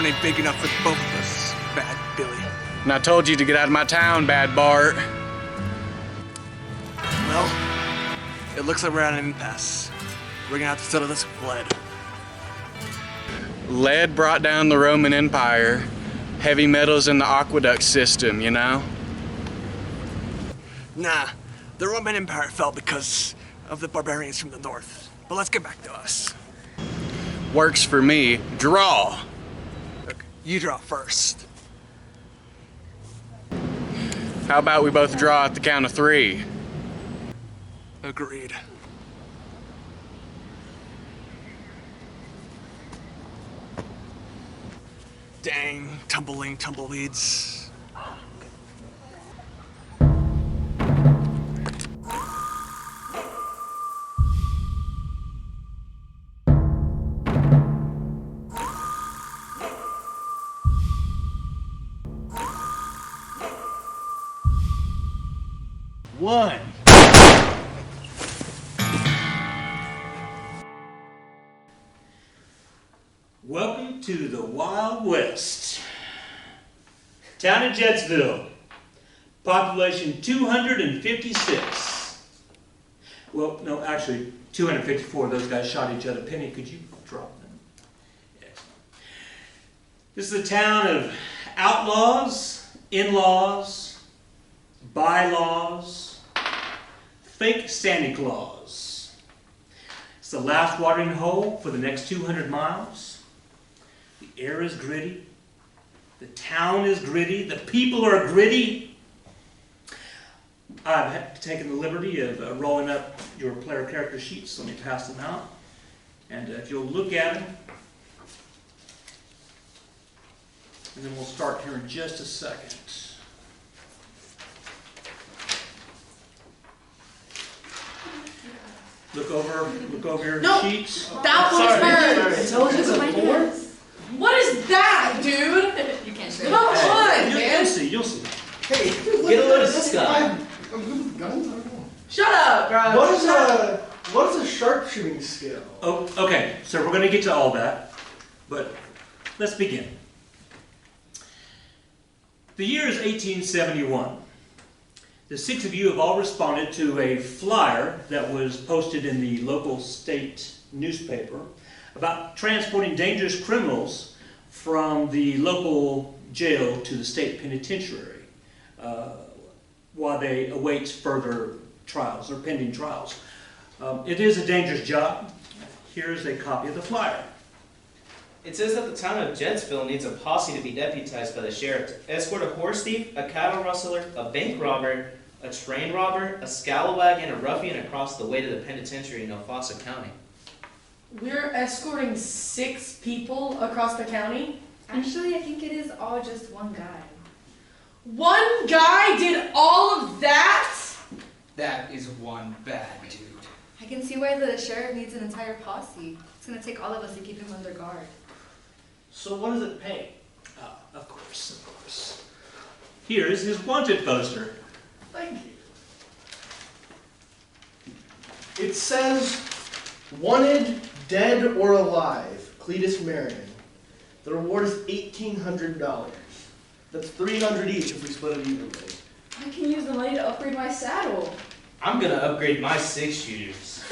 town ain't big enough for both of us, Bad Billy. And I told you to get out of my town, Bad Bart. Well, it looks like we're at an impasse. We're gonna have to settle this with lead. Lead brought down the Roman Empire. Heavy metals in the aqueduct system, you know? Nah, the Roman Empire fell because of the barbarians from the north. But let's get back to us. Works for me. Draw. Okay, you draw first. How about we both draw at the count of 3? Agreed. Dang, tumbling tumbleweeds. One. Welcome to the Wild West. Town of Jetsville. Population 256. Well, no, actually 254. Those guys shot each other. Penny, could you drop them? Excellent. This is a town of outlaws, in-laws, bylaws, fake Santa Claus. It's the last watering hole for the next 200 miles. The air is gritty. The town is gritty. The people are gritty. I've taken the liberty of rolling up your player character sheets. Let me pass them out. And if you'll look at them, and then we'll start here in just a second. Look over your sheets. That was hers. Intelligence of 4? What is that, dude? You can't say Come that. on, You'll man. see, you'll see. Hey, Get a load of this guy. I'm good with guns. I don't know. Shut up, bro. What is a sharpshooting skill? Oh, okay, so we're going to get to all that, but let's begin. The year is 1871. The 6 of you have all responded to a flyer that was posted in the local state newspaper about transporting dangerous criminals from the local jail to the state penitentiary while they await further trials or pending trials. It is a dangerous job. Here's a copy of the flyer. It says that the town of Jetsville needs a posse to be deputized by the sheriff to escort a horse thief, a cattle rustler, a bank robber, a train robber, a scalawag, and a ruffian across the way to the penitentiary in El Paso County. We're escorting 6 people across the county. Actually, I think it is all just one guy. One guy did all of that? That is one bad dude. I can see why the sheriff needs an entire posse. It's going to take all of us to keep him under guard. So what does it pay? Of course. Here is his wanted poster. Thank you. It says, wanted, dead or alive, Cletus Marion. The reward is $1,800. That's $300 each if we split it evenly. I can use the money to upgrade my saddle. I'm gonna upgrade my 6-shooters.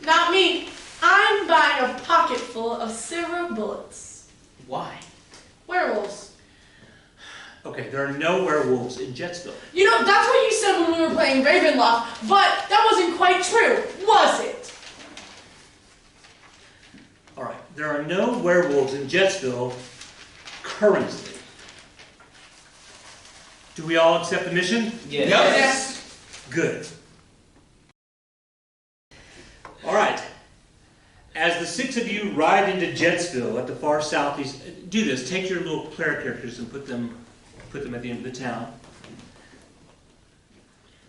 Not me. I'm buying a pocket full of silver bullets. Why? Werewolves. Okay, there are no werewolves in Jetsville. You know, that's what you said when we were playing Ravenloft, but that wasn't quite true, was it? All right, there are no werewolves in Jetsville currently. Do we all accept the mission? Yes. Yes. Good. All right. As the 6 of you ride into Jetsville at the far southeast, do this. Take your little player characters and put them at the end of the town.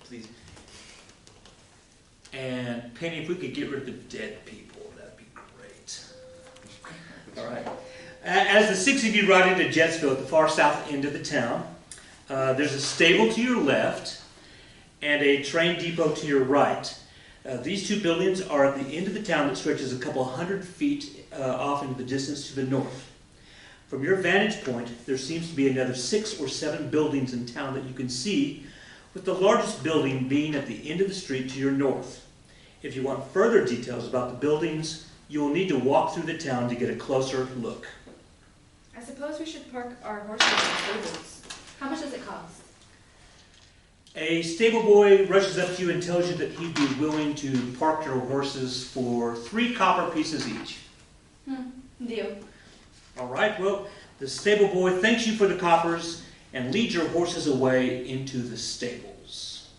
Please. And Penny, if we could get rid of the dead people, that'd be great. All right. As the 6 of you ride into Jetsville at the far south end of the town, there's a stable to your left and a train depot to your right. These 2 buildings are at the end of the town that stretches a couple hundred feet off into the distance to the north. From your vantage point, there seems to be another 6 or 7 buildings in town that you can see, with the largest building being at the end of the street to your north. If you want further details about the buildings, you will need to walk through the town to get a closer look. I suppose we should park our horses in stables. How much does it cost? A stable boy rushes up to you and tells you that he'd be willing to park your horses for 3 copper pieces each. Deal. All right, well, the stable boy thanks you for the coppers and leads your horses away into the stables.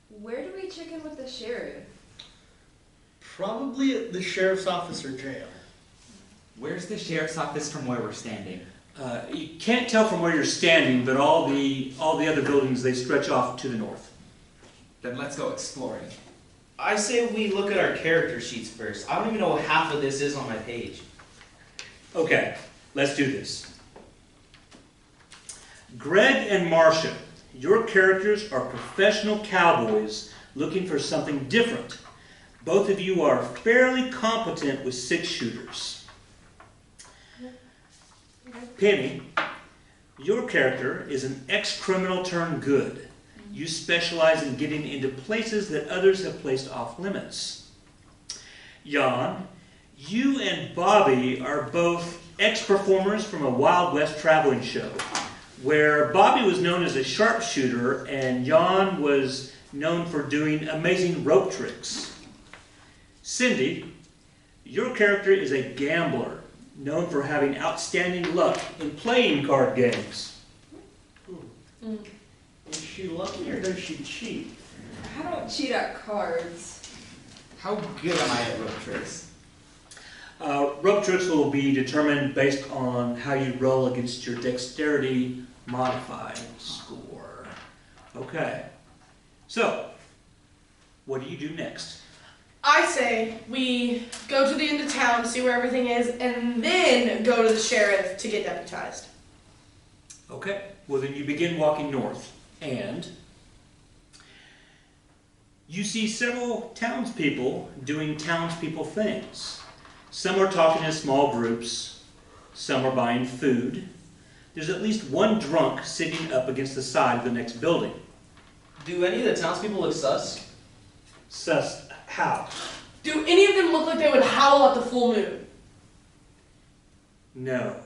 Where do we check in with the sheriff? Probably at the sheriff's office or jail. Where's the sheriff's office from where we're standing? You can't tell from where you're standing, but all the other buildings, they stretch off to the north. Then let's go exploring. I say we look at our character sheets first. I don't even know what half of this is on my page. Okay, let's do this. Greg and Marcia, your characters are professional cowboys looking for something different. Both of you are fairly competent with 6-shooters. Penny, your character is an ex-criminal turned good. You specialize in getting into places that others have placed off limits. Jan, you and Bobby are both ex-performers from a Wild West traveling show, where Bobby was known as a sharpshooter and Jan was known for doing amazing rope tricks. Cindy, your character is a gambler, known for having outstanding luck in playing card games. Is she lucky or does she cheat? I don't cheat at cards. How good am I at rope tricks? Rope tricks will be determined based on how you roll against your dexterity modified score. Okay, so what do you do next? I say we go to the end of town, see where everything is, and then go to the sheriff to get deputized. Okay, well then you begin walking north, and you see several townspeople doing townspeople things. Some are talking in small groups, some are buying food. There's at least one drunk sitting up against the side of the next building. Do any of the townspeople look sus? Sus, how? Do any of them look like they would howl at the full moon? No.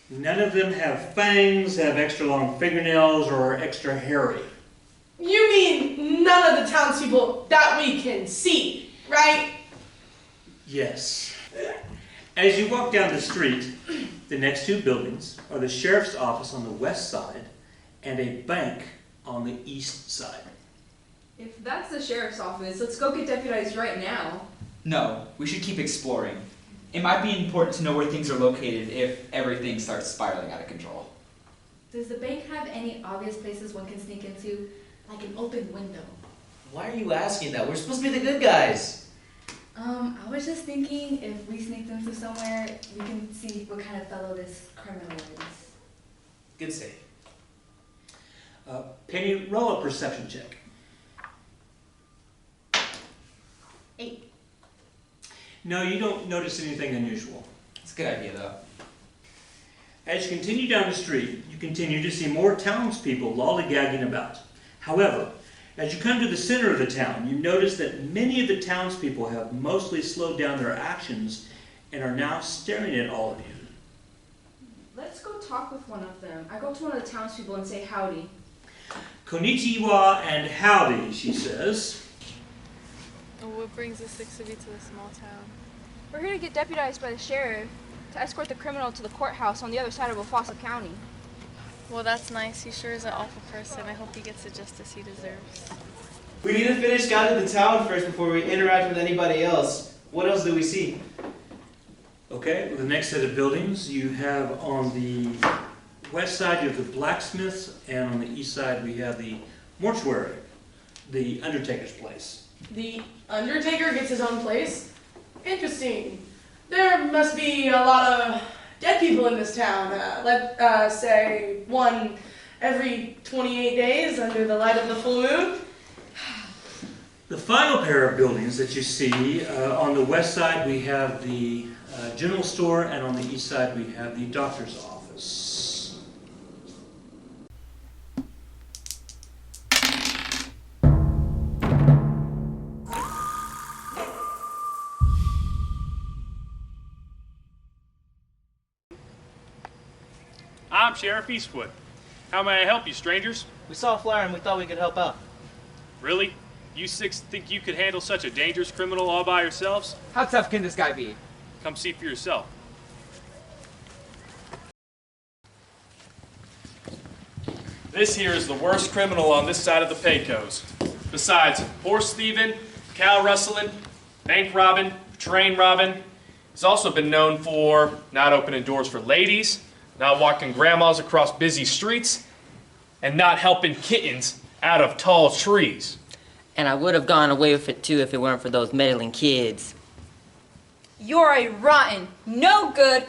None of them have fangs, have extra long fingernails, or are extra hairy. You mean none of the townspeople that we can see, right? Yes. As you walk down the street, the next 2 buildings are the sheriff's office on the west side and a bank on the east side. If that's the sheriff's office, let's go get deputized right now. No, we should keep exploring. It might be important to know where things are located if everything starts spiraling out of control. Does the bank have any obvious places one can sneak into? Like an open window? Why are you asking that? We're supposed to be the good guys. I was just thinking if we sneaked into somewhere, we can see what kind of fellow this criminal is. Good save. Penny, roll a perception check. 8. No, you don't notice anything unusual. It's a good idea, though. As you continue down the street, you continue to see more townspeople lollygagging about. However, as you come to the center of the town, you notice that many of the townspeople have mostly slowed down their actions and are now staring at all of you. Let's go talk with one of them. I go to one of the townspeople and say howdy. Konnichiwa and howdy, she says. What brings the 6 of you to the small town? We're here to get deputized by the sheriff to escort the criminal to the courthouse on the other side of Wafasa County. Well, that's nice. He sure is an awful person. I hope he gets the justice he deserves. We need to finish scouting the town first before we interact with anybody else. What else do we see? Okay, well, the next set of buildings you have on the west side, you have the blacksmiths, and on the east side we have the mortuary, the undertaker's place. The Undertaker gets his own place? Interesting. There must be a lot of dead people in this town. Let's say one every 28 days under the light of the full moon. The final pair of buildings that you see, on the west side we have the general store, and on the east side we have the doctor's office. I'm Sheriff Eastwood. How may I help you, strangers? We saw a flyer and we thought we could help out. Really? You six think you could handle such a dangerous criminal all by yourselves? How tough can this guy be? Come see for yourself. This here is the worst criminal on this side of the Pecos. Besides horse thieving, cow rustling, bank robbing, train robbing, he's also been known for not opening doors for ladies, not walking grandmas across busy streets, and not helping kittens out of tall trees. And I would have gone away with it too if it weren't for those meddling kids. You're a rotten, no good,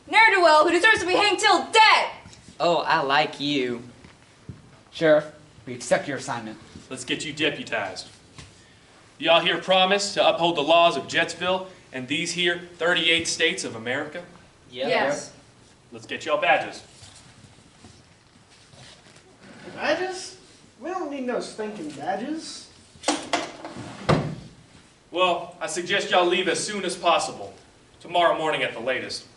ne'er-do-well who deserves to be hanged till dead! Oh, I like you. Sheriff, we accept your assignment. Let's get you deputized. Y'all here promise to uphold the laws of Jetsville and these here 38 states of America? Yes. Let's get y'all badges. Badges? We don't need no stinking badges. Well, I suggest y'all leave as soon as possible. Tomorrow morning at the latest.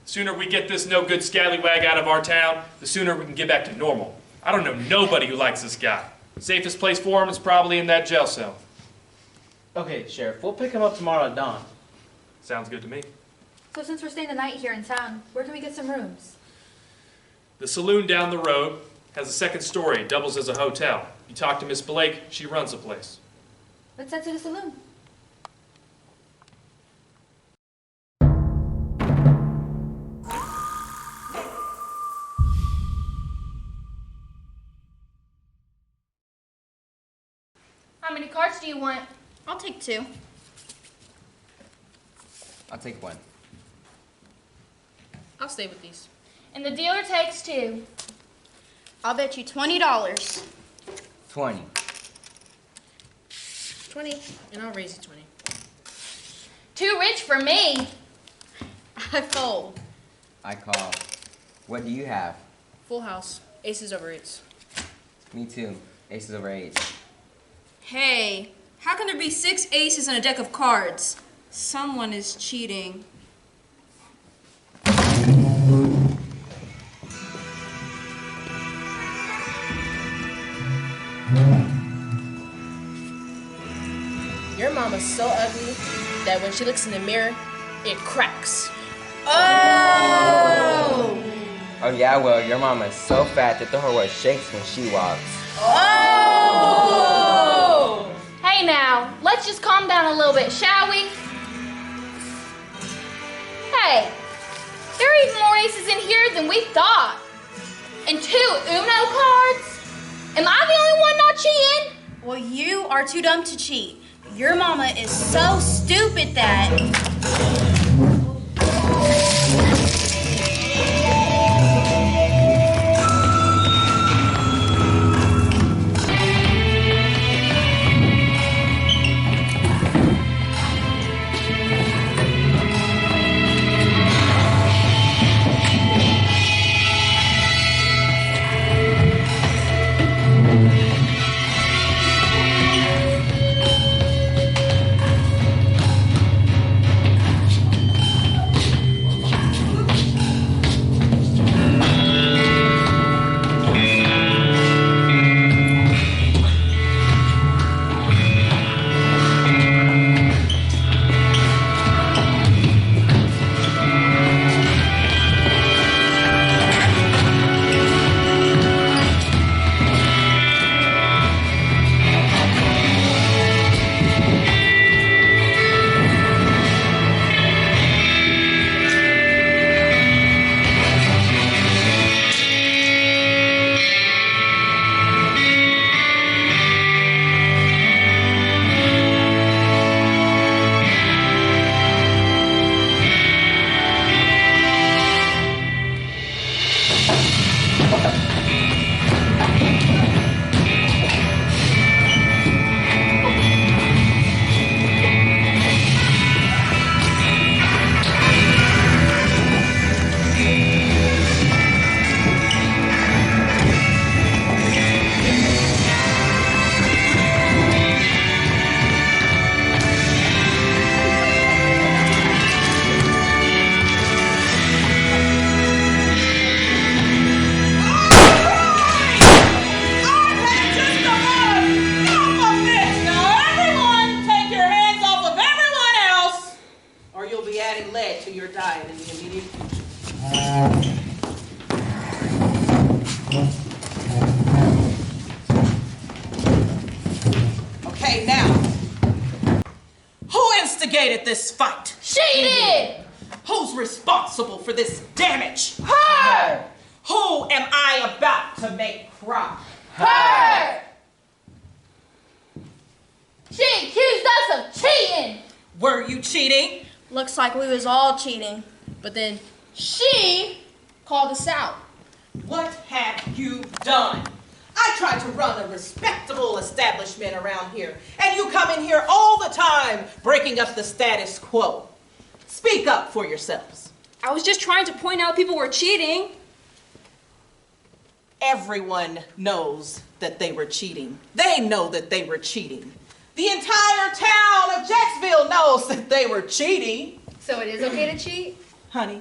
The sooner we get this no-good scallywag out of our town, the sooner we can get back to normal. I don't know nobody who likes this guy. Safest place for him is probably in that jail cell. Okay, Sheriff, we'll pick him up tomorrow at dawn. Sounds good to me. So since we're staying the night here in town, where can we get some rooms? The saloon down the road has a second story, doubles as a hotel. You talk to Miss Blake, she runs the place. Let's head to the saloon. How many cards do you want? I'll take 2. I'll take 1. I'll stay with these. And the dealer takes 2. I'll bet you $20. 20. 20, and I'll raise you 20. Too rich for me. I fold. I call. What do you have? Full house. Aces over 8s. Me too. Aces over 8s. Hey, how can there be 6 aces in a deck of cards? Someone is cheating. Your mama's so ugly that when she looks in the mirror, it cracks. Oh! Oh yeah, well, your mama is so fat that the whole world shakes when she walks. Oh! Hey now, let's just calm down a little bit, shall we? Hey, there are even more aces in here than we thought. And 2 Uno cards? Am I the only one not cheating? Well, you are too dumb to cheat. Your mama is so stupid that... Okay, now, who instigated this fight? She did! Who's responsible for this damage? Her! Who am I about to make cry? Her! She accused us of cheating! Were you cheating? Looks like we was all cheating. But then she called us out. What have you done? I try to run a respectable establishment around here, and you come in here all the time breaking up the status quo. Speak up for yourselves. I was just trying to point out people were cheating. Everyone knows that they were cheating. They know that they were cheating. The entire town of Jetsville knows that they were cheating. So it is okay to cheat? Honey,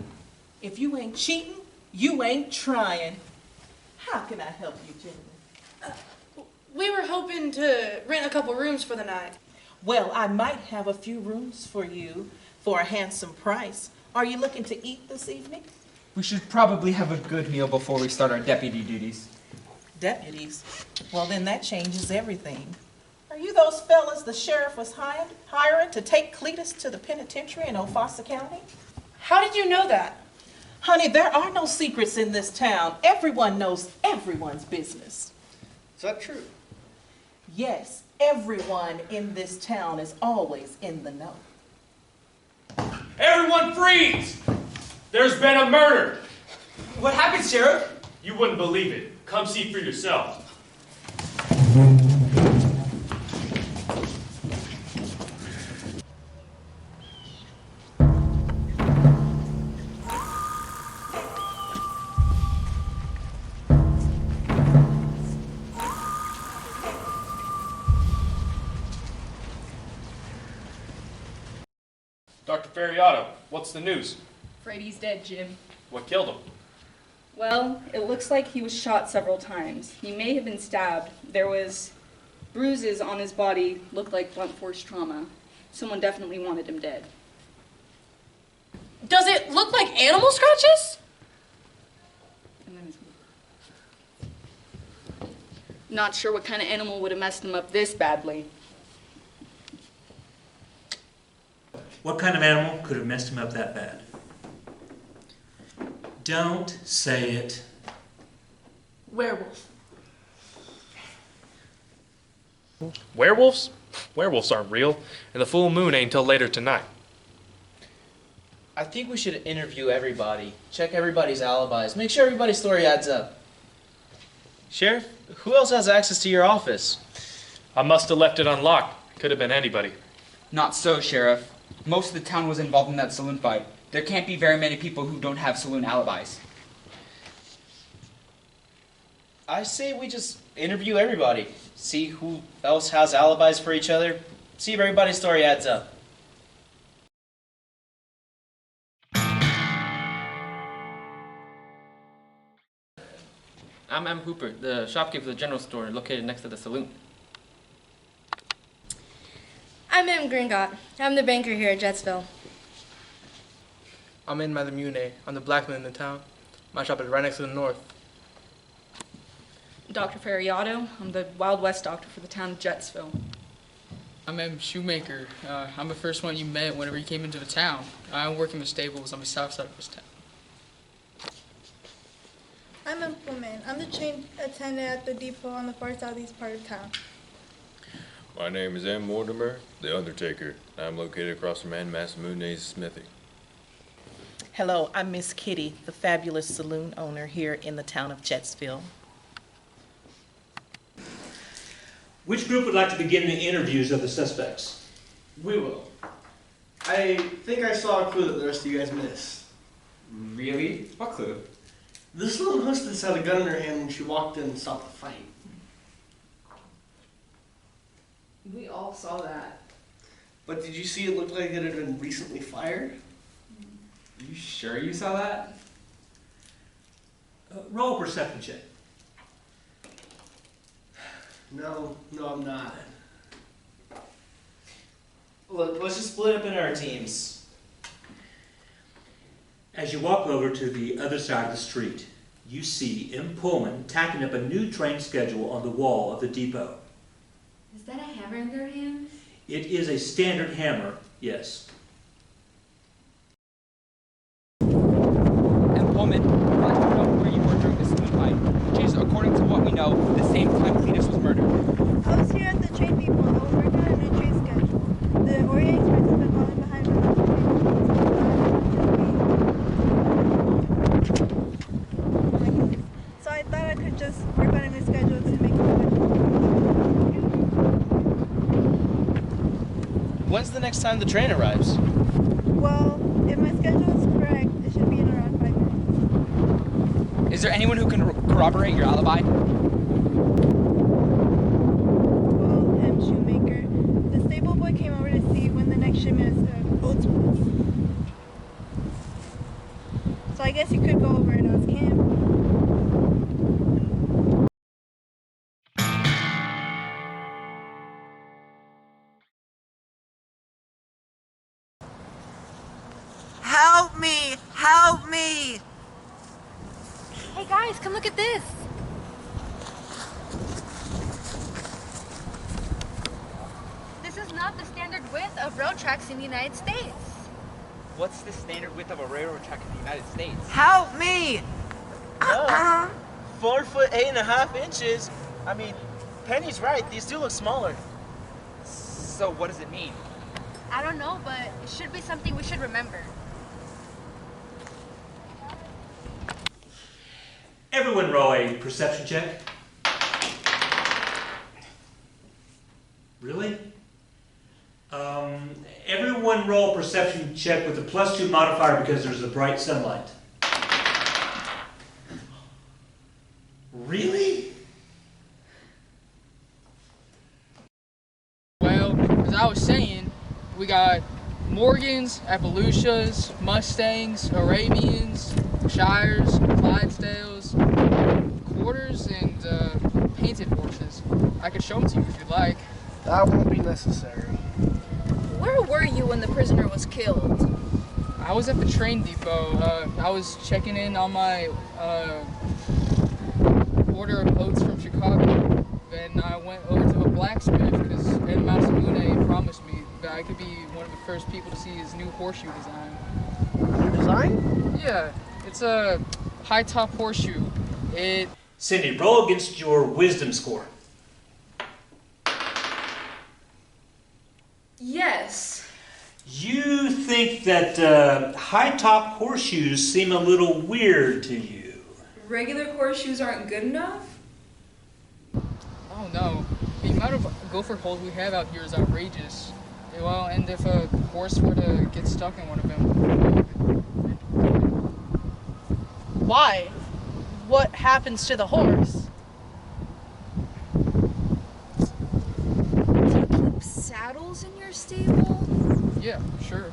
if you ain't cheating, you ain't trying. How can I help you, gentlemen? We were hoping to rent a couple rooms for the night. Well, I might have a few rooms for you for a handsome price. Are you looking to eat this evening? We should probably have a good meal before we start our deputy duties. Deputies? Well, then that changes everything. Are you those fellas the sheriff was hiring to take Cletus to the penitentiary in Ofasa County? How did you know that? Honey, there are no secrets in this town. Everyone knows everyone's business. Is that true? Yes, everyone in this town is always in the know. Everyone freeze! There's been a murder! What happened, Sheriff? You wouldn't believe it. Come see for yourself. Dr. Ferriato, what's the news? Freddy's dead, Jim. What killed him? Well, it looks like he was shot several times. He may have been stabbed. There was bruises on his body, looked like blunt force trauma. Someone definitely wanted him dead. Does it look like animal scratches? Not sure what kind of animal would have messed him up this badly. What kind of animal could have messed him up that bad? Don't say it. Werewolf. Werewolves? Werewolves aren't real, and the full moon ain't till later tonight. I think we should interview everybody. Check everybody's alibis. Make sure everybody's story adds up. Sheriff, who else has access to your office? I must have left it unlocked. Could have been anybody. Not so, Sheriff. Most of the town was involved in that saloon fight. There can't be very many people who don't have saloon alibis. I say we just interview everybody. See who else has alibis for each other. See if everybody's story adds up. I'm M. Hooper, the shopkeeper of the general store located next to the saloon. I'm M. Gringott. I'm the banker here at Jetsville. I'm in Mother Mune. I'm the blacksmith in the town. My shop is right next to the north. Dr. Ferriato, I'm the Wild West doctor for the town of Jetsville. I'm M. Shoemaker. I'm the first one you met whenever you came into the town. I work in the stables on the south side of this town. I'm a woman. I'm the train attendant at the depot on the far southeast part of town. My name is M. Mortimer, the Undertaker. I'm located across from Ann Massamune's smithy. Hello, I'm Miss Kitty, the fabulous saloon owner here in the town of Jetsville. Which group would like to begin the interviews of the suspects? We will. I think I saw a clue that the rest of you guys missed. Really? What clue? The saloon hostess had a gun in her hand when she walked in and stopped the fight. We all saw that. But did you see it looked like it had been recently fired? You sure you saw that? Roll a perception check. No, I'm not. Look, let's just split up into our teams. As you walk over to the other side of the street, you see M. Pullman tacking up a new train schedule on the wall of the depot. Is that a hammer in their hands? It is a standard hammer, yes. And Pullman, I'd like to know where you were during the saloon fight, which is, according to what we know, the same time Cletus was murdered. I was here at the train depot. I was working on a new train schedule. The Orient Express has been falling behind on the train. So I thought I could just work on a new schedule to make it better. When's the next time the train arrives? Well, if my schedule is correct, it should be in around 5 minutes. Is there anyone who can corroborate your alibi? Well, M. Shoemaker, the stable boy came over to see when the next shipment of oats was. So I guess you could go over and ask him. Help me! Help me! Hey guys, come look at this. This is not the standard width of road tracks in the United States. What's the standard width of a railroad track in the United States? Help me! 4 foot 8.5 inches. I mean, Penny's right. These do look smaller. So what does it mean? I don't know, but it should be something we should remember. Everyone roll a perception check. Really? Everyone roll a perception check with a +2 modifier because there's a bright sunlight. Really? Well, as I was saying, we got Morgans, Appaloosas, Mustangs, Arabians, Shires, Clydesdales, Quarters, and painted horses. I could show them to you if you'd like. That won't be necessary. Where were you when the prisoner was killed? I was at the train depot. I was checking in on my order of oats from Chicago. Then I went over to a blacksmith because Ed Masamune promised me that I could be one of the first people to see his new horseshoe design. New design? Yeah, it's a high top horseshoe. Cindy, roll against your wisdom score. Yes. You think that high top horseshoes seem a little weird to you. Regular horseshoes aren't good enough? Oh no, the amount of gopher holes we have out here is outrageous. Well, and if a horse were to get stuck in one of them. Why? What happens to the horse? Do you keep saddles in your stable? Yeah, sure.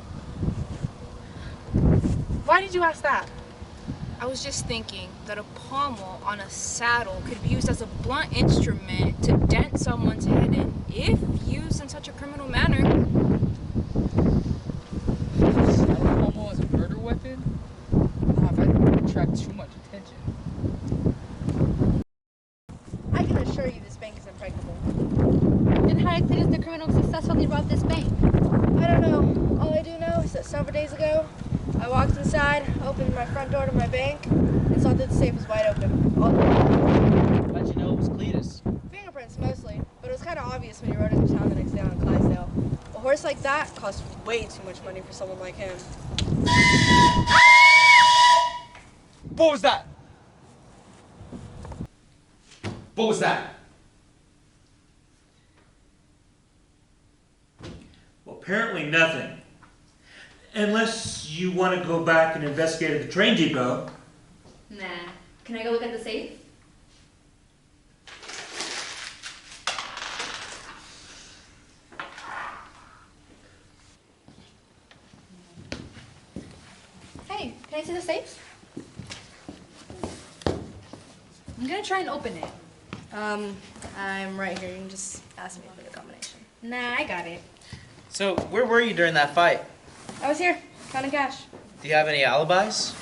Why did you ask that? I was just thinking that a pommel on a saddle could be used as a blunt instrument to dent someone's head in, if used in such a criminal manner. Saddle pommel as a murder weapon? Nah, that would attract too much attention. I can assure you this bank is impregnable. And how did Cletus the criminal successfully rob this bank? I don't know. All I do know is that several days ago, I walked inside, opened my front door to my bank, and saw that the safe was wide open. How'd you know it was Cletus? Fingerprints mostly, but it was kind of obvious when he rode into town the next day on Clydesdale. A horse like that costs way too much money for someone like him. What was that? What was that? Well, apparently nothing. Unless you want to go back and investigate at the train depot. Nah. Can I go look at the safe? Hey, can I see the safe? I'm gonna try and open it. I'm right here. You can just ask me for the combination. Nah, I got it. So, where were you during that fight? I was here, counting cash. Do you have any alibis?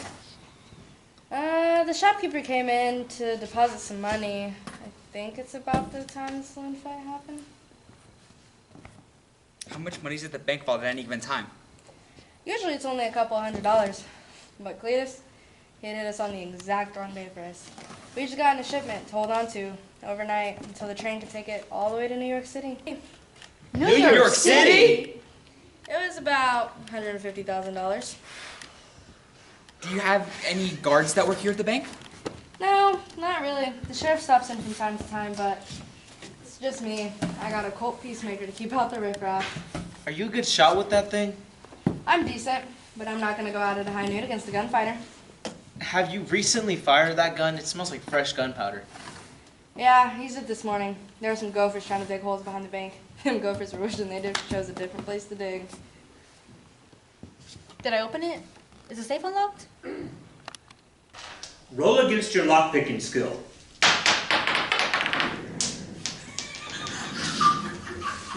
The shopkeeper came in to deposit some money. I think it's about the time the saloon fight happened. How much money is at the bank vault at any given time? Usually it's only a couple $100s. But Cletus, he hit us on the exact wrong day for us. We just got in a shipment to hold on to overnight until the train could take it all the way to New York City. New York City? It was about $150,000. Do you have any guards that work here at the bank? No, not really. The sheriff stops in from time to time, but it's just me. I got a Colt peacemaker to keep out the riffraff. Are you a good shot with that thing? I'm decent, but I'm not going to go out at a high noon against a gunfighter. Have you recently fired that gun? It smells like fresh gunpowder. Yeah, used it this morning. There were some gophers trying to dig holes behind the bank. Them gophers were wishing they chose a different place to dig. Did I open it? Is the safe unlocked? Roll against your lockpicking skill.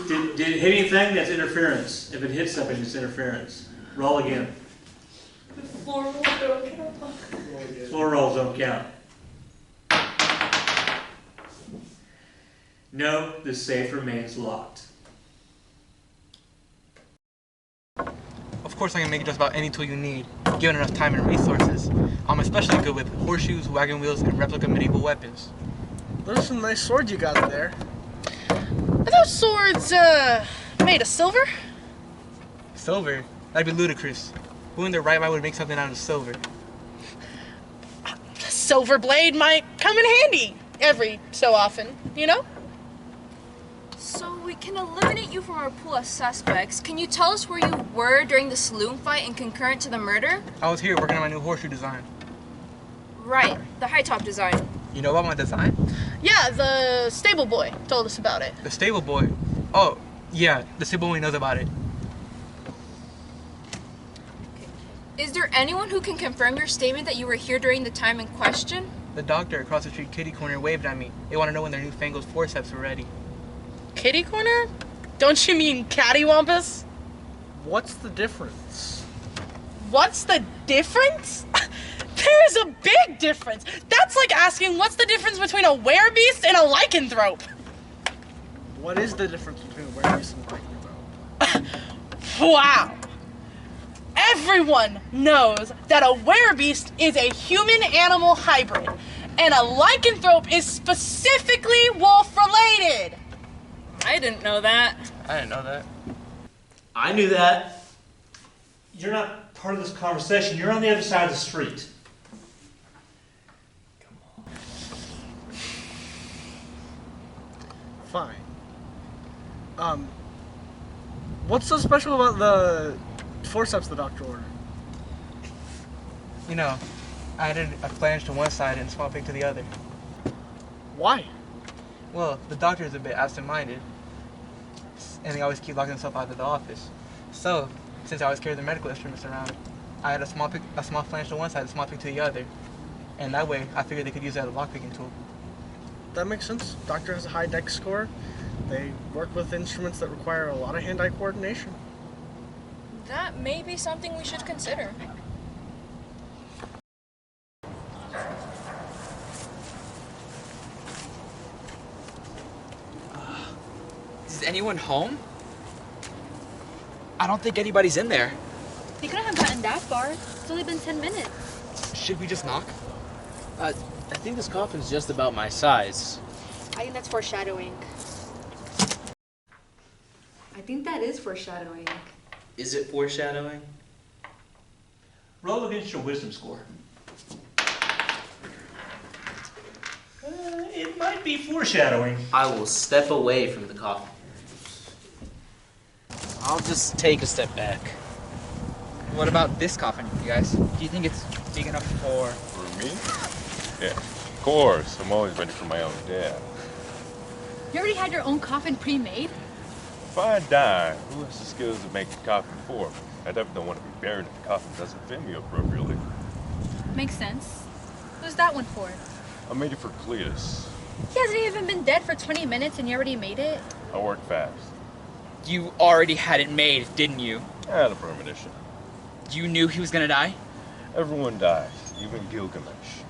Did it hit anything? That's interference. If it hits something, it's interference. Roll again. Floor rolls don't count. Floor rolls don't count. No, the safe remains locked. Of course I can make just about any tool you need, given enough time and resources. I'm especially good with horseshoes, wagon wheels, and replica medieval weapons. Those are some nice swords you got there. Are those swords, made of silver? Silver? That'd be ludicrous. Who in their right mind would make something out of silver? A silver blade might come in handy every so often, you know? So we can eliminate you from our pool of suspects. Can you tell us where you were during the saloon fight and concurrent to the murder? I was here working on my new horseshoe design. Right, the high top design. You know about my design? Yeah, the stable boy told us about it. The stable boy? Oh, yeah, the stable boy knows about it. Is there anyone who can confirm your statement that you were here during the time in question? The doctor across the street kitty corner waved at me. They want to know when their newfangled forceps were ready. Kitty corner? Don't you mean cattywampus? What's the difference? What's the difference? There is a big difference. That's like asking what's the difference between a werebeast and a lycanthrope. What is the difference between a werebeast and a lycanthrope? Wow. Everyone knows that a werebeast is a human-animal hybrid, and a lycanthrope is specifically wolf-related. I didn't know that. I didn't know that. I knew that. You're not part of this conversation. You're on the other side of the street. Fine. What's so special about the forceps the doctor ordered? You know, I added a flange to one side and a small pig to the other. Why? Well, the doctor is a bit absent-minded, and they always keep locking themselves out of the office. So, since I always carry the medical instruments around, I had a small flange to one side, a small pig to the other. And that way, I figured they could use that as a lockpicking tool. That makes sense. Doctor has a high dex score. They work with instruments that require a lot of hand-eye coordination. That may be something we should consider. Is anyone home? I don't think anybody's in there. They couldn't have gotten that far. It's only been 10 minutes. Should we just knock? I think this coffin's just about my size. I think that's foreshadowing. I think that is foreshadowing. Is it foreshadowing? Roll against your wisdom score. It might be foreshadowing. I will step away from the coffin. I'll just take a step back. What about this coffin, you guys? Do you think it's big enough for... For me? Yeah, of course. I'm always ready for my own death. You already had your own coffin pre-made? If I die, who has the skills to make a coffin for me? I definitely don't want to be buried if the coffin doesn't fit me appropriately. Makes sense. Who's that one for? I made it for Cletus. He hasn't even been dead for 20 minutes and you already made it? I work fast. You already had it made, didn't you? I had a premonition. You knew he was gonna die? Everyone dies, even Gilgamesh.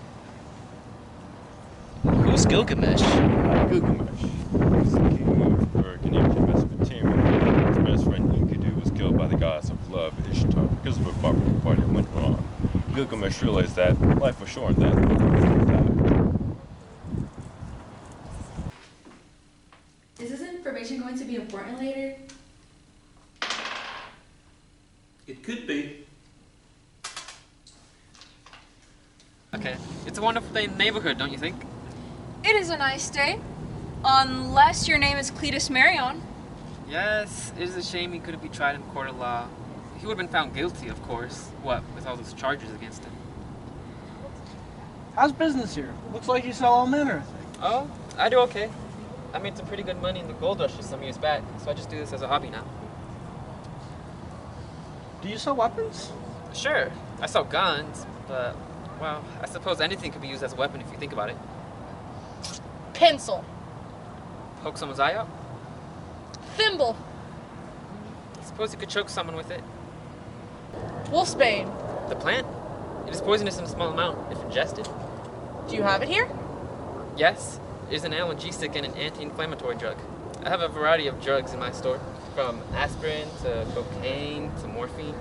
Who's Gilgamesh? Gilgamesh was the king of ancient Mesopotamia. His best friend Enkidu was killed by the goddess of love, Ishtar, because of a barbaric party that went wrong. Gilgamesh realized that life was short and that he would die. Is this information going to be important later? It could be. Okay, it's a wonderful day in the neighborhood, don't you think? It is a nice day. Unless your name is Cletus Marion. Yes, it is a shame he couldn't be tried in court of law. He would have been found guilty, of course. What, with all those charges against him? How's business here? Looks like you sell all manner of things. Oh, I do okay. I made some pretty good money in the gold rushes some years back, so I just do this as a hobby now. Do you sell weapons? Sure, I sell guns, but, well, I suppose anything could be used as a weapon if you think about it. Pencil. Poke someone's eye out? Thimble. I suppose you could choke someone with it. Wolfsbane. The plant? It is poisonous in a small amount, if ingested. Do you have it here? Yes, it is an analgesic and an anti-inflammatory drug. I have a variety of drugs in my store, from aspirin to cocaine to morphine.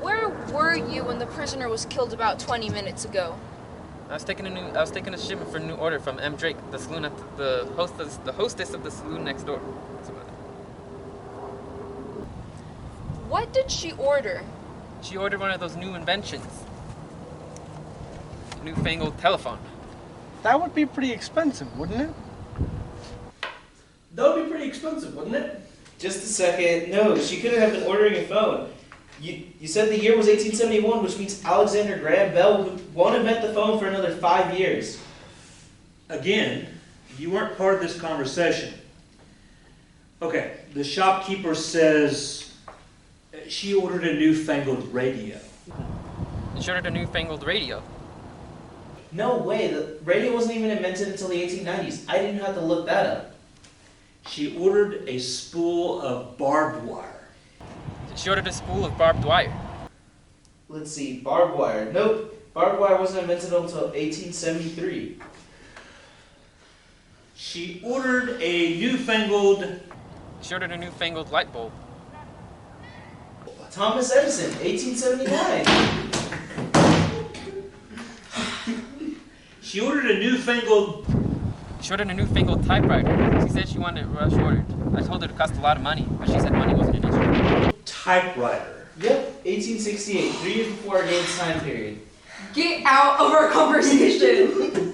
Where were you when the prisoner was killed about 20 minutes ago? I was taking a shipment for a new order from M. Drake, the saloon at the hostess of the saloon next door. What did she order? She ordered one of those new inventions. Newfangled telephone. That would be pretty expensive, wouldn't it? That would be pretty expensive, wouldn't it? Just a second. No, she couldn't have been ordering a phone. You said the year was 1871, which means Alexander Graham Bell won't invent the phone for another 5 years. Again, you weren't part of this conversation. Okay, the shopkeeper says she ordered a newfangled radio. She ordered a newfangled radio. No way, the radio wasn't even invented until the 1890s. I didn't have to look that up. She ordered a spool of barbed wire. She ordered a spool of barbed wire. Let's see, barbed wire. Nope, barbed wire wasn't invented until 1873. She ordered a newfangled... She ordered a newfangled light bulb. Thomas Edison, 1879. She ordered a newfangled... She ordered a newfangled typewriter. She said she wanted it rush ordered. I told her it cost a lot of money, but she said money wasn't an issue. Typewriter. Yep, 1868, 3 years before our game's time period. Get out of our conversation!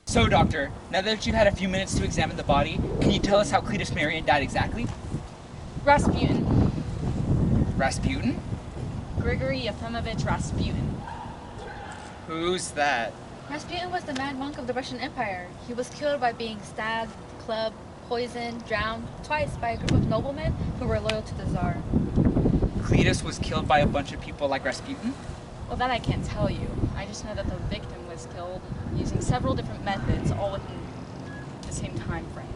So, Doctor, now that you've had a few minutes to examine the body, can you tell us how Cletus Marion died exactly? Rasputin. Rasputin? Grigory Yefimovich Rasputin. Who's that? Rasputin was the mad monk of the Russian Empire. He was killed by being stabbed, clubbed, poisoned, drowned twice by a group of noblemen who were loyal to the Tsar. Cletus was killed by a bunch of people like Rasputin? Well, that I can't tell you. I just know that the victim was killed using several different methods, all within the same time frame.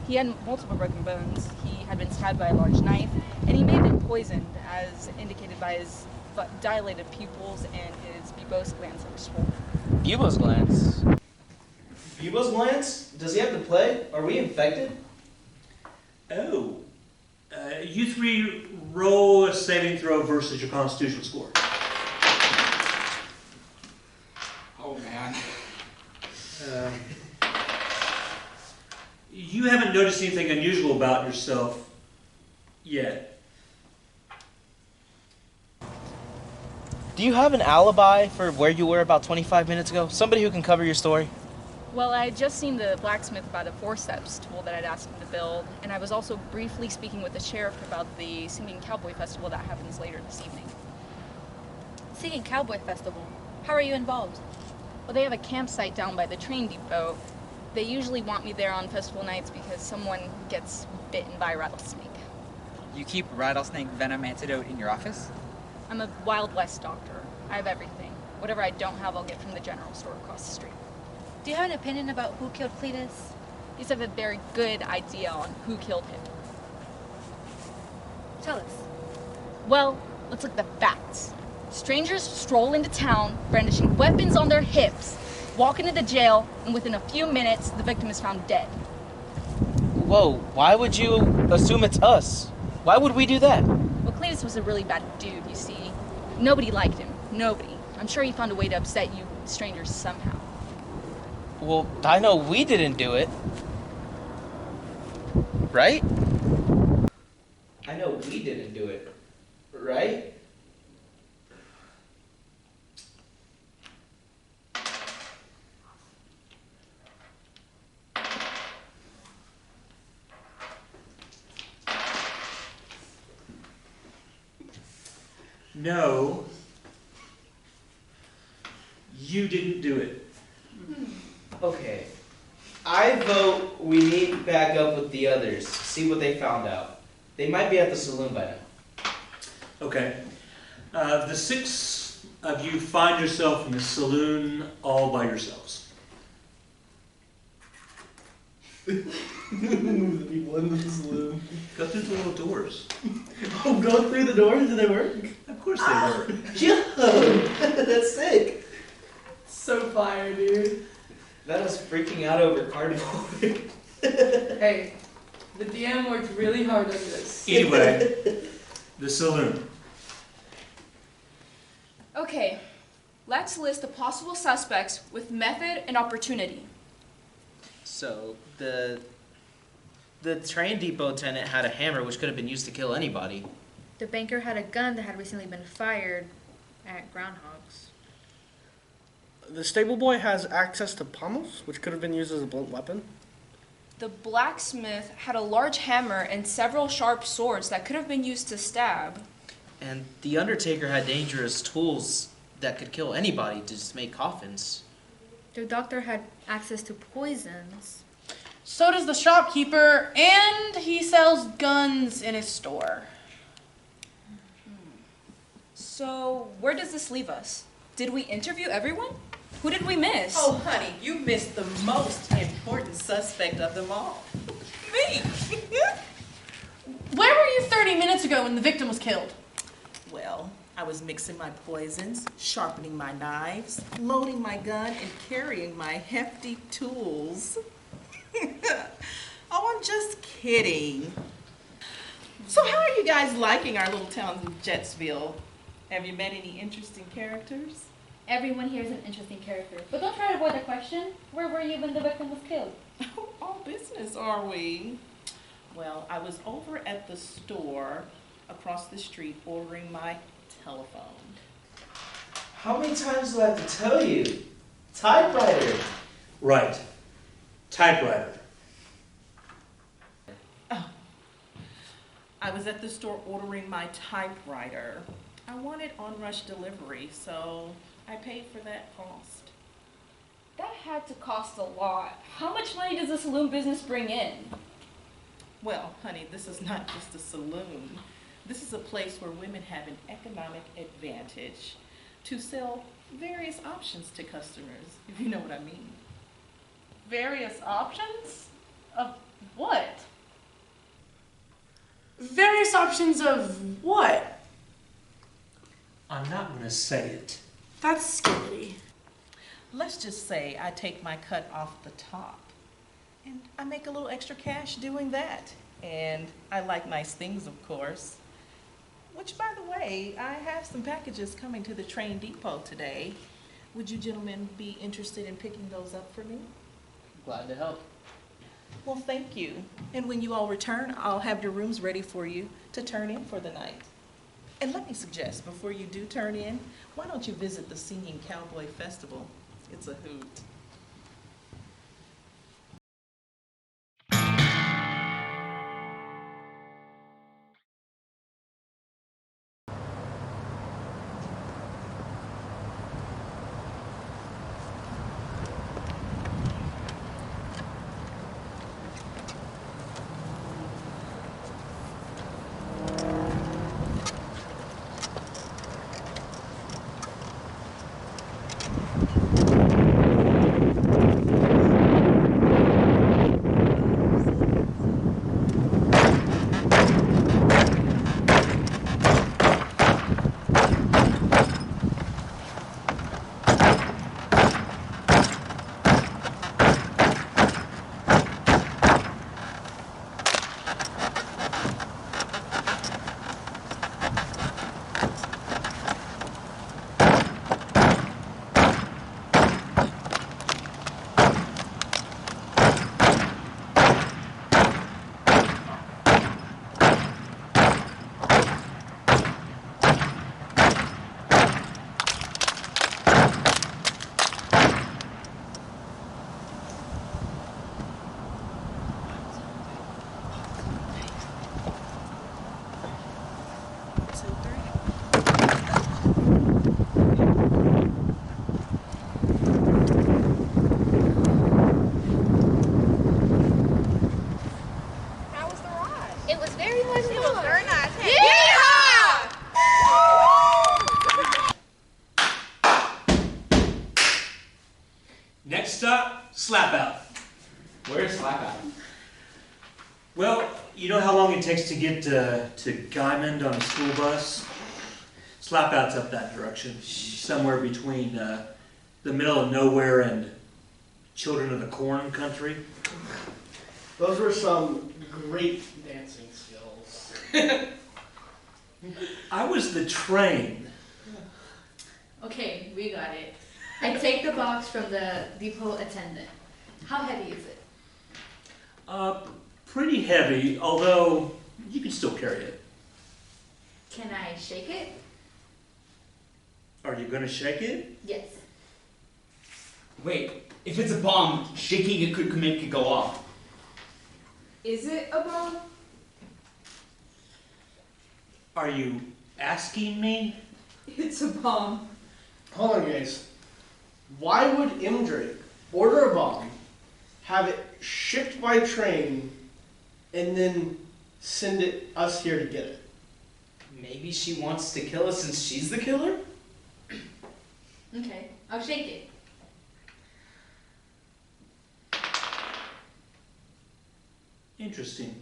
He had multiple broken bones, he had been stabbed by a large knife, and he may have been poisoned, as indicated by his dilated pupils and his Bibos glands that were swollen. Bibos glands? Bibos glands? Does he have the plague? Are we infected? Oh. You three roll a saving throw versus your constitution score. Oh, man. You haven't noticed anything unusual about yourself yet. Do you have an alibi for where you were about 25 minutes ago? Somebody who can cover your story? Well, I had just seen the blacksmith about a forceps tool that I'd asked him to build, and I was also briefly speaking with the sheriff about the Singing Cowboy Festival that happens later this evening. Singing Cowboy Festival. How are you involved? Well, they have a campsite down by the train depot. They usually want me there on festival nights because someone gets bitten by a rattlesnake. You keep rattlesnake venom antidote in your office? I'm a Wild West doctor. I have everything. Whatever I don't have, I'll get from the general store across the street. Do you have an opinion about who killed Cletus? He's have a very good idea on who killed him. Tell us. Well, let's look at the facts. Strangers stroll into town, brandishing weapons on their hips, walk into the jail, and within a few minutes, the victim is found dead. Whoa, why would you assume it's us? Why would we do that? Well, Cletus was a really bad dude, you see. Nobody liked him. Nobody. I'm sure he found a way to upset you strangers somehow. Well, I know we didn't do it. Right? I know we didn't do it. Right? No, you didn't do it. Okay. I vote we meet back up with the others, see what they found out. They might be at the saloon by now. Okay. The 6 of you find yourself in the saloon all by yourselves. The people in the saloon. Go through the little doors. Oh, go through the doors? Do they work? Of course they work. Yo! That's sick. So fire, dude. That was freaking out over cardboard. Hey, the DM worked really hard on this. Anyway, the saloon. Okay, let's list the possible suspects with method and opportunity. So, the train depot tenant had a hammer which could have been used to kill anybody. The banker had a gun that had recently been fired at groundhogs. The stable boy has access to pommels, which could have been used as a blunt weapon. The blacksmith had a large hammer and several sharp swords that could have been used to stab. And the undertaker had dangerous tools that could kill anybody to just make coffins. The doctor had access to poisons. So does the shopkeeper, and he sells guns in his store. So, where does this leave us? Did we interview everyone? Who did we miss? Oh, honey, you missed the most important suspect of them all. Me. Where were you 30 minutes ago when the victim was killed? Well, I was mixing my poisons, sharpening my knives, loading my gun, and carrying my hefty tools. Oh, I'm just kidding. So how are you guys liking our little town in Jetsville? Have you met any interesting characters? Everyone here is an interesting character. But don't try to avoid the question. Where were you when the victim was killed? All business, are we? Well, I was over at the store across the street ordering my telephone. How many times do I have to tell you? Typewriter. Right. Typewriter. Oh. I was at the store ordering my typewriter. I wanted on-rush delivery, so I paid for that cost. That had to cost a lot. How much money does the saloon business bring in? Well, honey, this is not just a saloon. This is a place where women have an economic advantage to sell various options to customers, if you know what I mean. Various options? Of what? Various options of what? I'm not going to say it. That's scary. Let's just say I take my cut off the top, and I make a little extra cash doing that. And I like nice things, of course. Which, by the way, I have some packages coming to the train depot today. Would you gentlemen be interested in picking those up for me? Glad to help. Well, thank you. And when you all return, I'll have your rooms ready for you to turn in for the night. And let me suggest, before you do turn in, why don't you visit the Singing Cowboy Festival? It's a hoot. It was very much fun. It was very nice. Next stop, Slap Out. Where's Slap Out? Well, you know how long it takes to get to Guymond on a school bus? Slap Out's up that direction, somewhere between the middle of nowhere and Children of the Corn country. Those were some great dancing skills. I was the train. Okay, we got it. I take the box from the depot attendant. How heavy is it? Pretty heavy, although you can still carry it. Can I shake it? Are you gonna shake it? Yes. Wait, if it's a bomb, shaking it could make it go off. Is it a bomb? Are you asking me? It's a bomb. Hold on, guys. Why would M. Drake order a bomb, have it shipped by train, and then send us here to get it? Maybe she wants to kill us since she's the killer? Okay, I'll shake it. Interesting.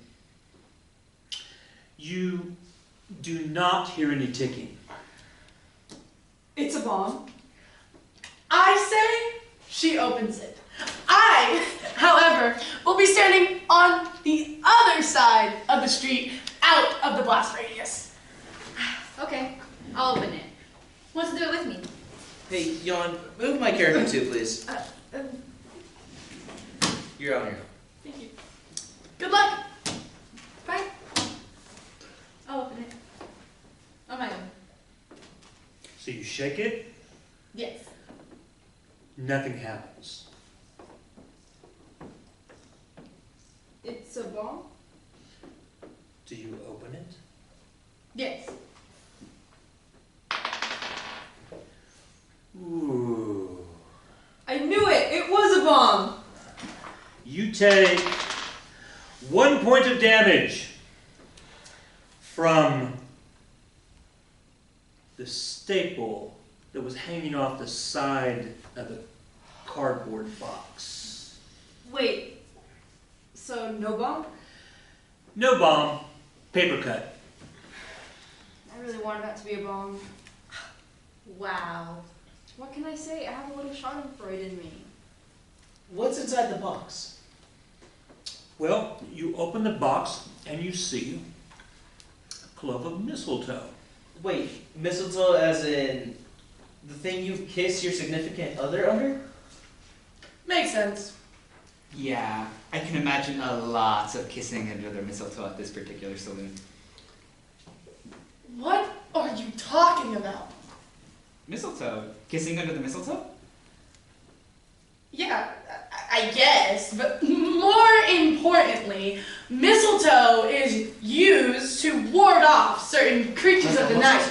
You do not hear any ticking. It's a bomb. I say she opens it. I, however, will be standing on the other side of the street, out of the blast radius. Okay, I'll open it. Who wants to do it with me? Hey, Yon, move my character too, please. Um, You're on here. Thank you. Good luck. Bye. I'll open it. On my own. So you shake it, Yes. nothing happens. It's a bomb? Do you open it? Yes. Ooh. I knew it! It was a bomb! You take 1 point of damage from the staple that was hanging off the side of the cardboard box. Wait, so no bomb? No bomb, paper cut. I really wanted that to be a bomb. Wow. What can I say? I have a little schadenfreude in me. What's inside the box? Well, you open the box and you see a clove of mistletoe. Wait, mistletoe as in the thing you kiss your significant other under? Makes sense. Yeah, I can imagine a lot of kissing under the mistletoe at this particular saloon. What are you talking about? Mistletoe? Kissing under the mistletoe? Yeah, I guess, but more importantly, mistletoe is used to ward off certain creatures of the night.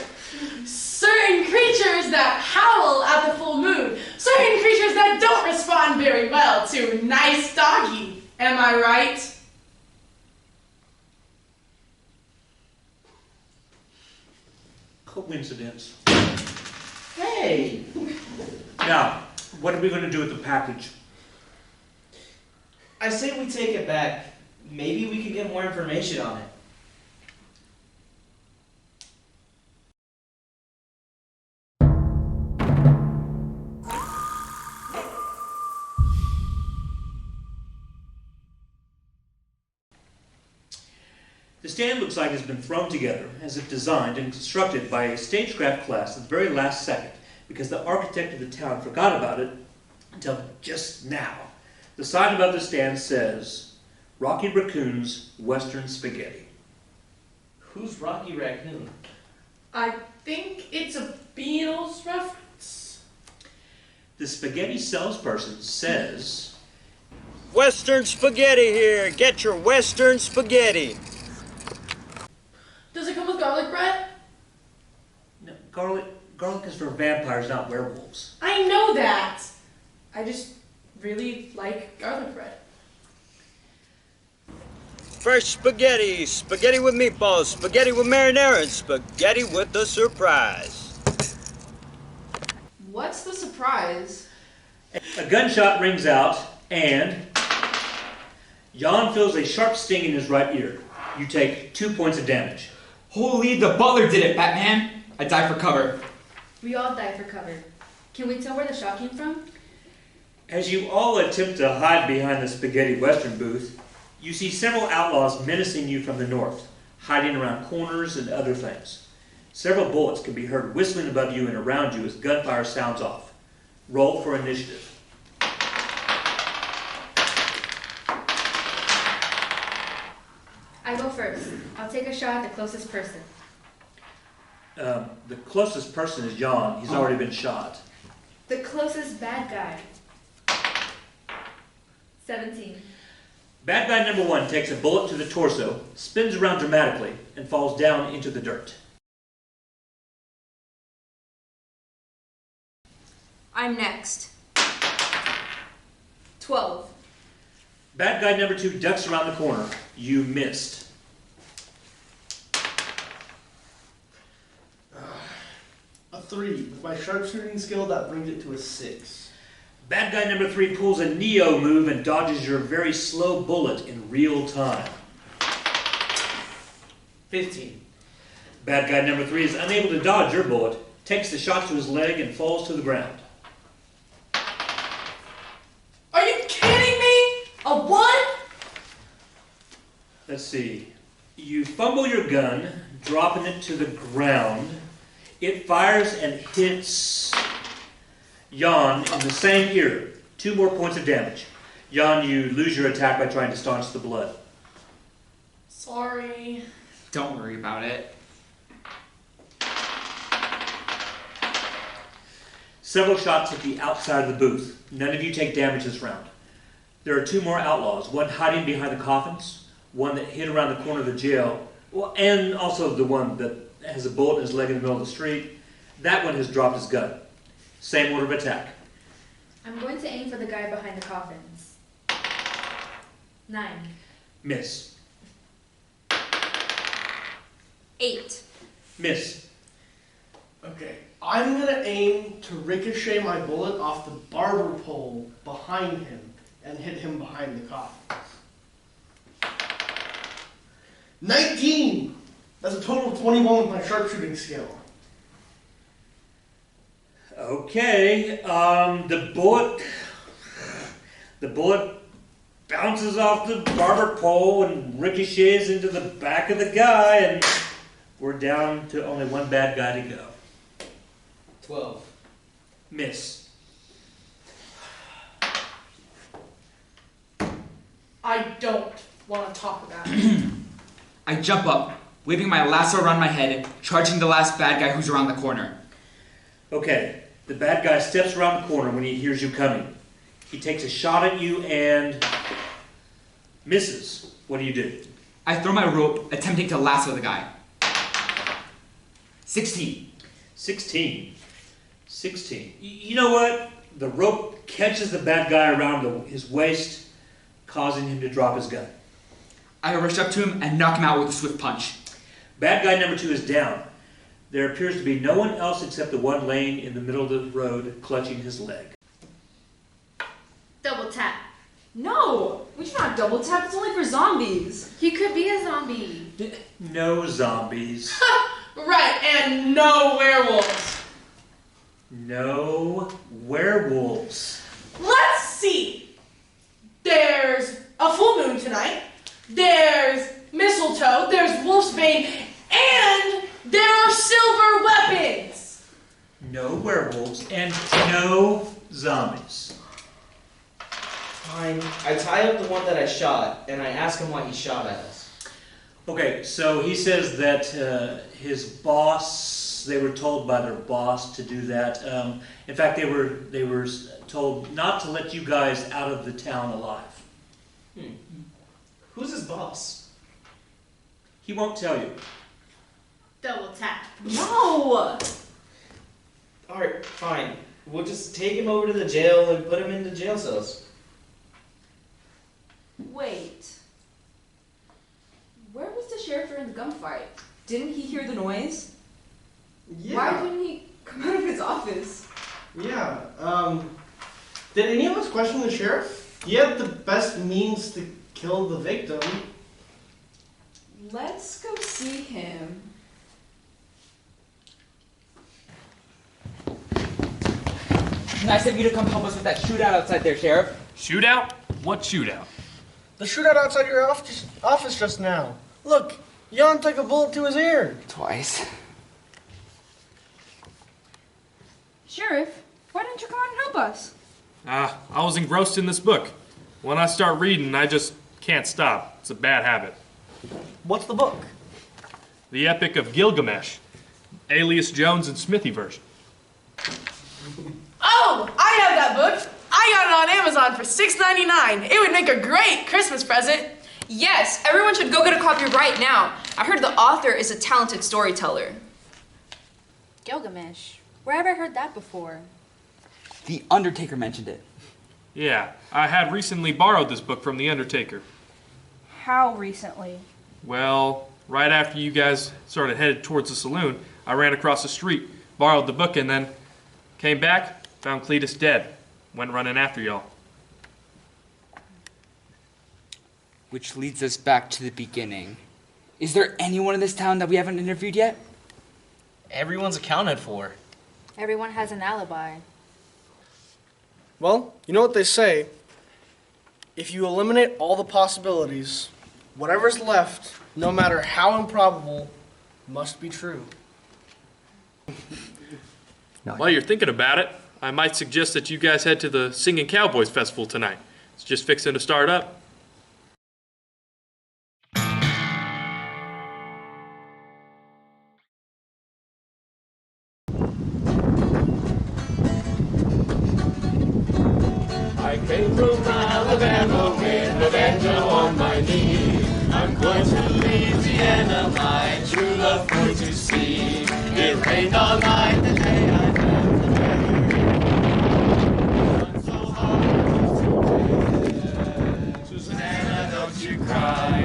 Certain creatures that howl at the full moon. Certain creatures that don't respond very well to nice doggy. Am I right? Coincidence. Hey! Now, what are we going to do with the package? I say we take it back. Maybe we can get more information on it. The stand looks like it's been thrown together as if designed and constructed by a stagecraft class at the very last second because the architect of the town forgot about it until just now. The sign above the stand says, Rocky Raccoon's Western Spaghetti. Who's Rocky Raccoon? I think it's a Beatles reference. The spaghetti salesperson says, Western Spaghetti here. Get your Western Spaghetti. Does it come with garlic bread? No, garlic Garlic is for vampires, not werewolves. I know that. I just really like garlic bread. Fresh spaghetti, spaghetti with meatballs, spaghetti with marinara, and spaghetti with a surprise. What's the surprise? A gunshot rings out, and Jan feels a sharp sting in his right ear. You take 2 points of damage. Holy, the butler did it, Batman! I die for cover. We all die for cover. Can we tell where the shot came from? As you all attempt to hide behind the spaghetti western booth, you see several outlaws menacing you from the north, hiding around corners and other things. Several bullets can be heard whistling above you and around you as gunfire sounds off. Roll for initiative. I go first. I'll take a shot at the closest person. The closest person is Jan. He's already been shot. The closest bad guy. 17. Bad guy number 1 takes a bullet to the torso, spins around dramatically, and falls down into the dirt. I'm next. 12. Bad guy number 2 ducks around the corner. You missed. A 3. With my sharpshooting skill, that brings it to a 6. Bad guy number 3 pulls a Neo move and dodges your very slow bullet in real time. 15. Bad guy number 3 is unable to dodge your bullet, takes the shot to his leg, and falls to the ground. Are you kidding me? A 1? Let's see. You fumble your gun, dropping it to the ground. It fires and hits Jan in the same ear. 2 more points of damage. Jan, you lose your attack by trying to staunch the blood. Sorry. Don't worry about it. Several shots at the outside of the booth. None of you take damage this round. There are 2 more outlaws, one hiding behind the coffins, one that hid around the corner of the jail, and also the one that has a bullet in his leg in the middle of the street. That one has dropped his gun. Same order of attack. I'm going to aim for the guy behind the coffins. 9. Miss. 8. Miss. Okay, I'm gonna aim to ricochet my bullet off the barber pole behind him and hit him behind the coffins. 19! That's a total of 21 with my sharpshooting skill. Okay, the bullet bounces off the barber pole and ricochets into the back of the guy, and we're down to only 1 bad guy to go. 12. Miss. I don't want to talk about it. I jump up, waving my lasso around my head, charging the last bad guy who's around the corner. Okay, the bad guy steps around the corner when he hears you coming. He takes a shot at you and misses. What do? I throw my rope, attempting to lasso the guy. 16. 16. 16. You know what? The rope catches the bad guy around his waist, causing him to drop his gun. I rush up to him and knock him out with a swift punch. Bad guy number 2 is down. There appears to be no one else except the one laying in the middle of the road, clutching his leg. Double tap. No! We do not double tap, it's only for zombies. He could be a zombie. No zombies. Right, and no werewolves. No werewolves. Let's see. There's a full moon tonight. There's mistletoe. There's wolfsbane. And there are silver weapons. No werewolves and no zombies. Fine. I tie up the one that I shot, and I ask him why he shot at us. Okay, so he says that his boss, they were told by their boss to do that. In fact, they were told not to let you guys out of the town alive. Who's his boss? He won't tell you. Double tap. No! Fine. We'll just take him over to the jail and put him into jail cells. Wait. Where was the sheriff during the gunfight? Didn't he hear the noise? Yeah. Why didn't he come out of his office? Yeah, did any of us question the sheriff? He had the best means to kill the victim. Let's go see him. Nice of you to come help us with that shootout outside there, Sheriff. Shootout? What shootout? The shootout outside your office just now. Look, Jan took a bullet to his ear. Twice. Sheriff, why didn't you come out and help us? I was engrossed in this book. When I start reading, I just can't stop. It's a bad habit. What's the book? The Epic of Gilgamesh, Alias Jones and Smithy version. Oh, I have that book. I got it on Amazon for $6.99. It would make a great Christmas present. Yes, everyone should go get a copy right now. I heard the author is a talented storyteller. Gilgamesh. Where have I heard that before? The Undertaker mentioned it. Yeah, I had recently borrowed this book from The Undertaker. How recently? Well, right after you guys started headed towards the saloon, I ran across the street, borrowed the book, and then came back, found Cletus dead. Went running after y'all. Which leads us back to the beginning. Is there anyone in this town that we haven't interviewed yet? Everyone's accounted for. Everyone has an alibi. Well, you know what they say. If you eliminate all the possibilities, whatever's left, no matter how improbable, must be true. While you're thinking about it, I might suggest that you guys head to the Singing Cowboys Festival tonight. It's just fixing to start up. I came from Alabama with a banjo on my knee. I'm going to Louisiana, my true love for to see. It rained all night the day I left the weather. So hard to Susanna, don't you cry.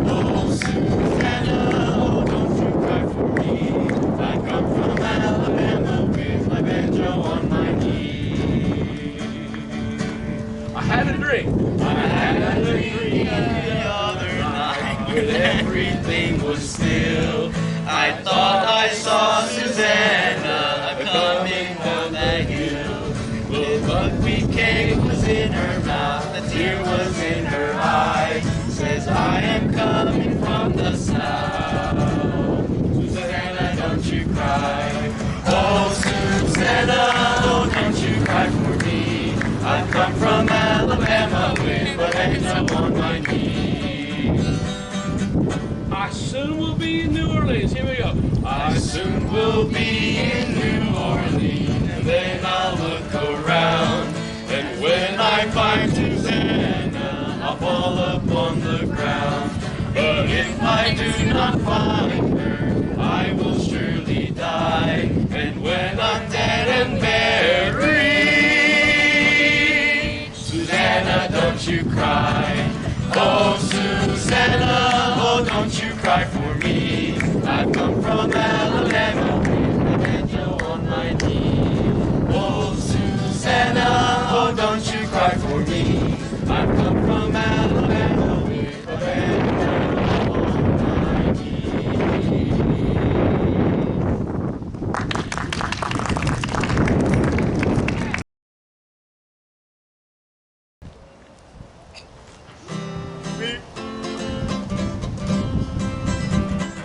Oh, Susanna, oh, don't you cry for me. I come from Alabama with my banjo on my knee. I had a dream the other night when everything was still. I thought I saw Susanna coming down the hill. The buckwheat cake was in her mouth, the tear was in her eye. Says I am coming from the south. Susanna, don't you cry. Oh, Susanna, oh, don't you cry for me. I've come from Alabama with a banjo on my knee. I soon will be in New Orleans. Here we go. I soon will be in New Orleans, and then I'll look around. And when I find Susanna, I'll fall upon the ground. But if I do not find her, I will surely die. And when I'm dead and buried, Susanna, don't you cry. Oh, Susanna, oh, don't you cry for me. I've come from Alabama with a banjo on my knee. Oh, Susanna, oh, don't you cry for me. I've come from Alabama with a banjo on my knee.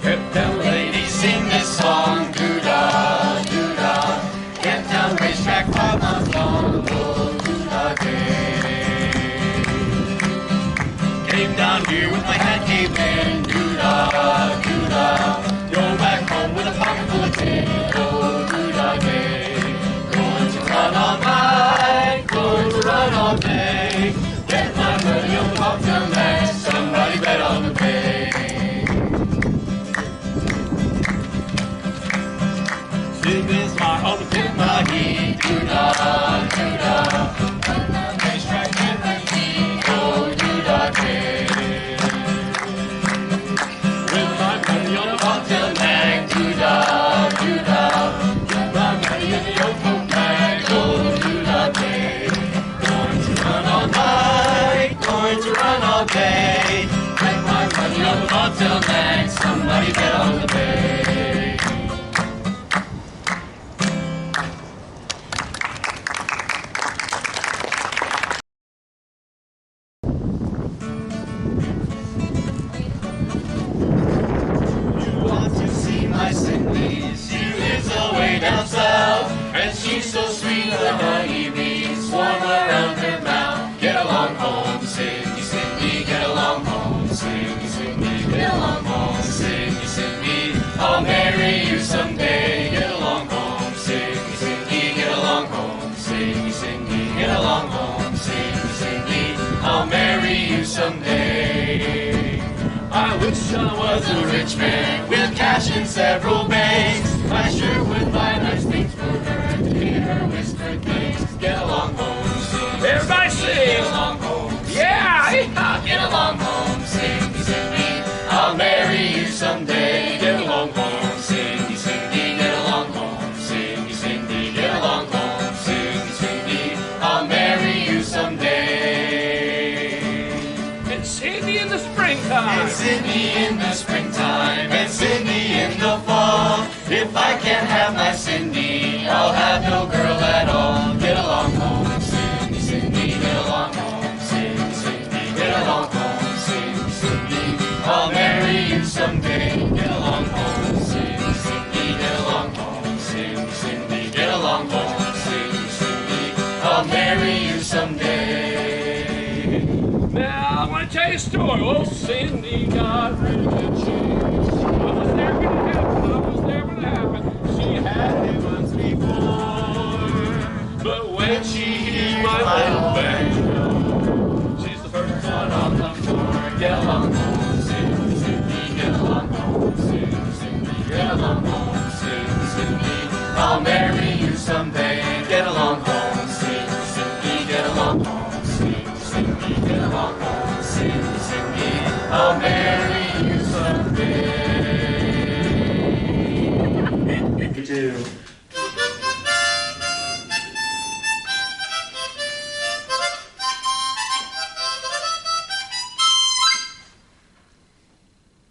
Get down, ladies, sing this song, doo-dah, doo-dah. Get down, racetrack, farmers long, oh, doo-dah day. Came down here with my hat caved in, doo-dah, doo-dah. Go back home with a pocket full of tin, oh, doo-dah day. Going to run all night, going to run all day. Get my money on the cocktail match, somebody bet on the bay. This is my ultimate mahi. Doo-dah, doo-dah. On the racetrack with me. Oh, doo-dah, day. With my money on a bobtail nag. Doo-dah, doo-dah. With my money in the old coat bag. Oh, doo-dah, day. Going to run all night. Going to run all day. With my money on the bobtail nag. Somebody get on the bay. My Cindy, she lives away down south, and she's so sweet the honeybees swarm around her mouth. Get along home, Cindy, Cindy, get along home, Cindy, Cindy, get along home, Cindy, Cindy, I'll marry you someday. Get along home, Cindy, Cindy, get along home, Cindy, Cindy, get along home, Cindy, Cindy, I'll marry you someday. I wish I was a rich man with cash in several banks. I sure would buy nice things for her and hear her whisper things. Get along home, Cindy. Everybody sing. Get along home, Cindy. Yeah. Get along home, Cindy, Cindy. I'll marry you someday. Get along home, Cindy, Cindy. Get along home, Cindy, Cindy. Get along home, Cindy, Cindy. I'll marry you someday. It's Cindy in the springtime. It's Cindy in the springtime. It's Cindy in the fall. If I can't have my Cindy, I'll have no girl at all. Get along home, Cindy, Cindy. Get along home, Cindy, Cindy. Get along home, Cindy, Cindy. I'll marry you someday. Get along home, Cindy, Cindy. Get along home, Cindy, Cindy. Get along home, Cindy, Cindy. I'll marry you someday. Now I want to tell you a story. Oh, Cindy got really good shoes. I was there when it happened. I was there when it happened. She had it once before. But when she hears my little bang, she's the first one on the floor. Get along home, Cindy, Cindy. Get along home, Cindy, Cindy. Get along home, Cindy, Cindy. I'll marry you someday. Get along home, Cindy, Cindy. Get along home, Cindy, Cindy. Get along home, Cindy, Cindy. I'll marry you someday. Me too.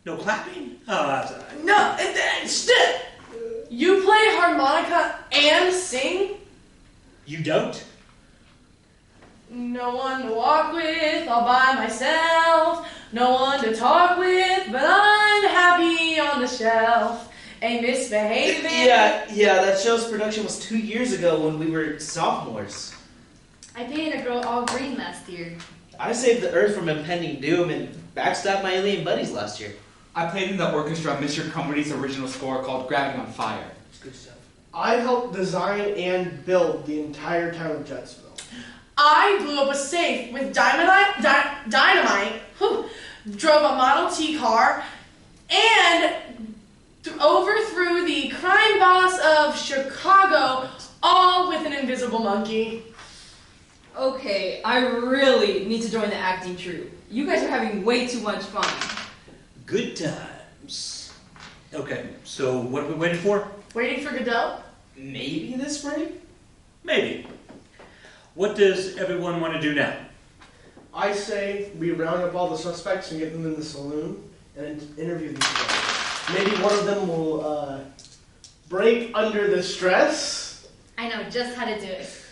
No clapping? Oh, that's all right. No, you play harmonica and sing? You don't? No one to walk with, all by myself. No one to talk with, but I'm happy on the shelf. Ain't misbehaving. Yeah, that show's production was 2 years ago when we were sophomores. I painted a girl all green last year. I saved the Earth from impending doom and backstabbed my alien buddies last year. I played in the orchestra on Mr. Cumberdy's original score called Gravity on Fire. It's good stuff. I helped design and build the entire town of Jetsville. I blew up a safe with dynamite, drove a Model T car, and overthrew the crime boss of Chicago, all with an invisible monkey. Okay, I really need to join the acting troupe. You guys are having way too much fun. Good times. Okay, so what are we waiting for? Waiting for Godot? Maybe this spring? Maybe. What does everyone want to do now? I say we round up all the suspects and get them in the saloon and interview these guys. Maybe one of them will break under the stress. I know just how to do it.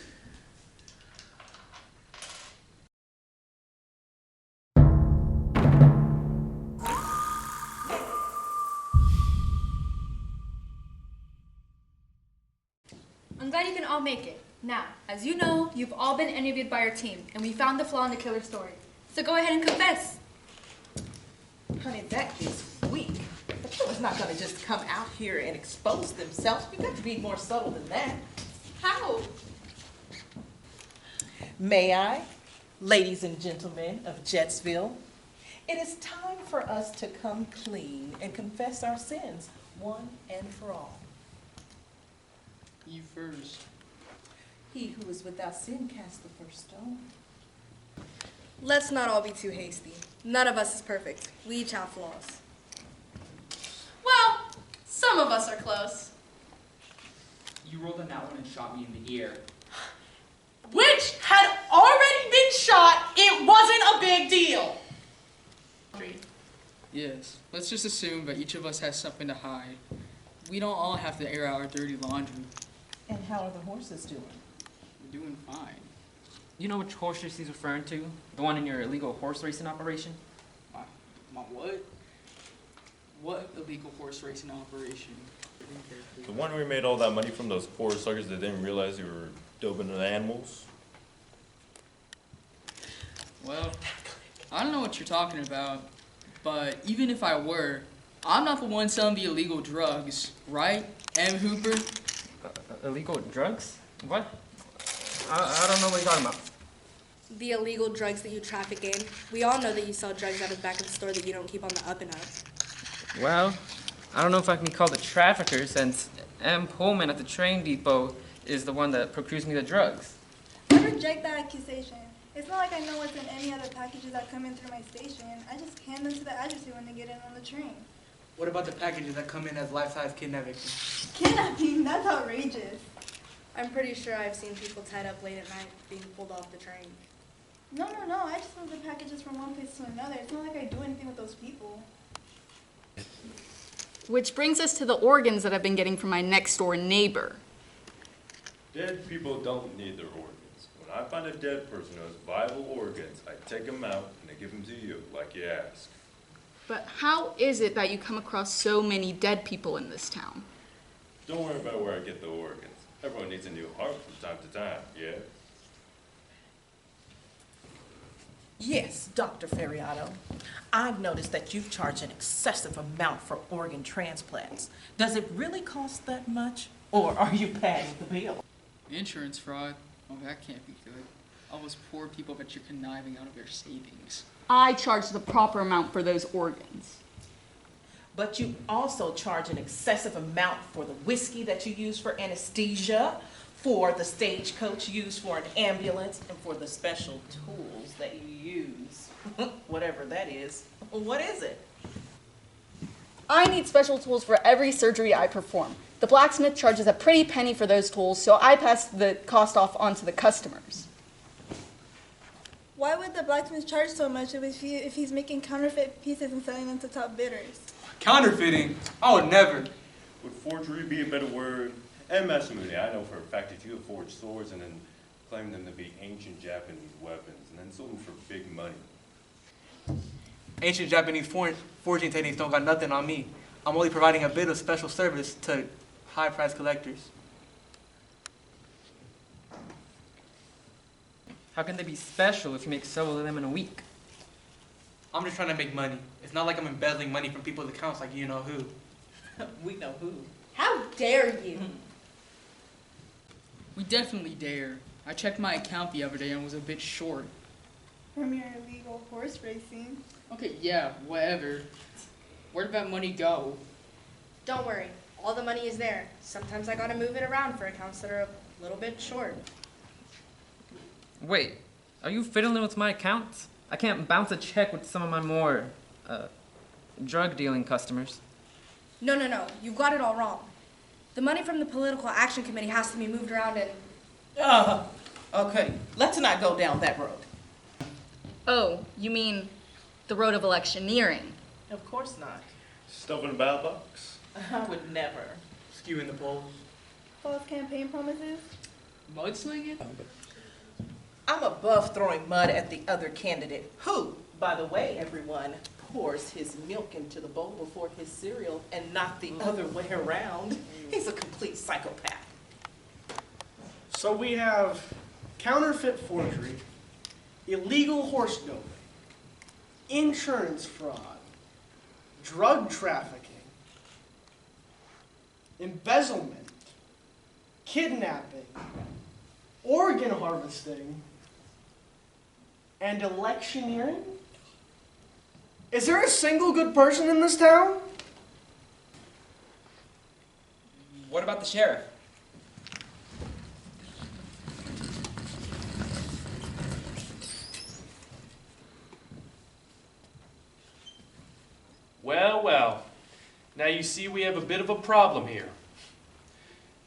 I'm glad you can all make it. Now, as you know, you've all been interviewed by our team, and we found the flaw in the killer story. So go ahead and confess. Honey, that kid's weak. The killer's not going to just come out here and expose themselves. We've got to be more subtle than that. How? May I, ladies and gentlemen of Jetsville, it is time for us to come clean and confess our sins, one and for all. You first. He who is without sin cast the first stone. Let's not all be too hasty. None of us is perfect. We each have flaws. Well, some of us are close. You rolled on that one and shot me in the ear. Which had already been shot, it wasn't a big deal. Yes, let's just assume that each of us has something to hide. We don't all have to air out our dirty laundry. And how are the horses doing? We're doing fine. You know which horse race he's referring to? The one in your illegal horse racing operation? My what? What illegal horse racing operation? The one where we made all that money from those poor suckers that didn't realize you were doping the animals? Well, I don't know what you're talking about, but even if I were, I'm not the one selling the illegal drugs, right, M. Hooper? Illegal drugs? What? I don't know what you're talking about. The illegal drugs that you traffic in. We all know that you sell drugs out of the back of the store that you don't keep on the up and up. Well, I don't know if I can be called a trafficker since M. Pullman at the train depot is the one that procures me the drugs. I reject that accusation. It's not like I know what's in any other packages that come in through my station. I just hand them to the addressee when they get in on the train. What about the packages that come in as life-size kidnapping? Kidnapping? That's outrageous. I'm pretty sure I've seen people tied up late at night being pulled off the train. No. I just move the packages from one place to another. It's not like I do anything with those people. Which brings us to the organs that I've been getting from my next door neighbor. Dead people don't need their organs. When I find a dead person who has vital organs, I take them out and I give them to you, like you asked. But how is it that you come across so many dead people in this town? Don't worry about where I get the organs. Everyone needs a new heart from time to time, yeah? Yes, Dr. Ferriato. I've noticed that you've charged an excessive amount for organ transplants. Does it really cost that much? Or are you padding the bill? Insurance fraud? Oh, that can't be good. All those poor people that you're conniving out of their savings. I charge the proper amount for those organs. But you also charge an excessive amount for the whiskey that you use for anesthesia, for the stagecoach used for an ambulance, and for the special tools that you use. Whatever that is. What is it? I need special tools for every surgery I perform. The blacksmith charges a pretty penny for those tools, so I pass the cost off onto the customers. Why would the blacksmith charge so much if he's making counterfeit pieces and selling them to top bidders? Counterfeiting? I would never. Would forgery be a better word? And Masamune, I know for a fact that you have forged swords and then claimed them to be ancient Japanese weapons and then sold them for big money. Ancient Japanese forging techniques don't got nothing on me. I'm only providing a bit of special service to high-priced collectors. How can they be special if you make several of them in a week? I'm just trying to make money. It's not like I'm embezzling money from people's accounts like you know who. We know who. How dare you? We definitely dare. I checked my account the other day and was a bit short. From your illegal horse racing. Okay, yeah, whatever. Where'd that money go? Don't worry. All the money is there. Sometimes I gotta move it around for accounts that are a little bit short. Wait, are you fiddling with my accounts? I can't bounce a check with some of my more, drug dealing customers. No. You got it all wrong. The money from the Political Action Committee has to be moved around and... Okay, let's not go down that road. Oh, you mean the road of electioneering? Of course not. Stuff in a ballot box? I would never. Skewing the polls. False campaign promises. Mudslinging? I'm above throwing mud at the other candidate who, by the way, everyone, pours his milk into the bowl before his cereal and not the other way around. He's a complete psychopath. So we have counterfeit forgery, illegal horse doping, insurance fraud, drug trafficking, embezzlement, kidnapping, organ harvesting, and electioneering? Is there a single good person in this town? What about the sheriff? Now you see we have a bit of a problem here.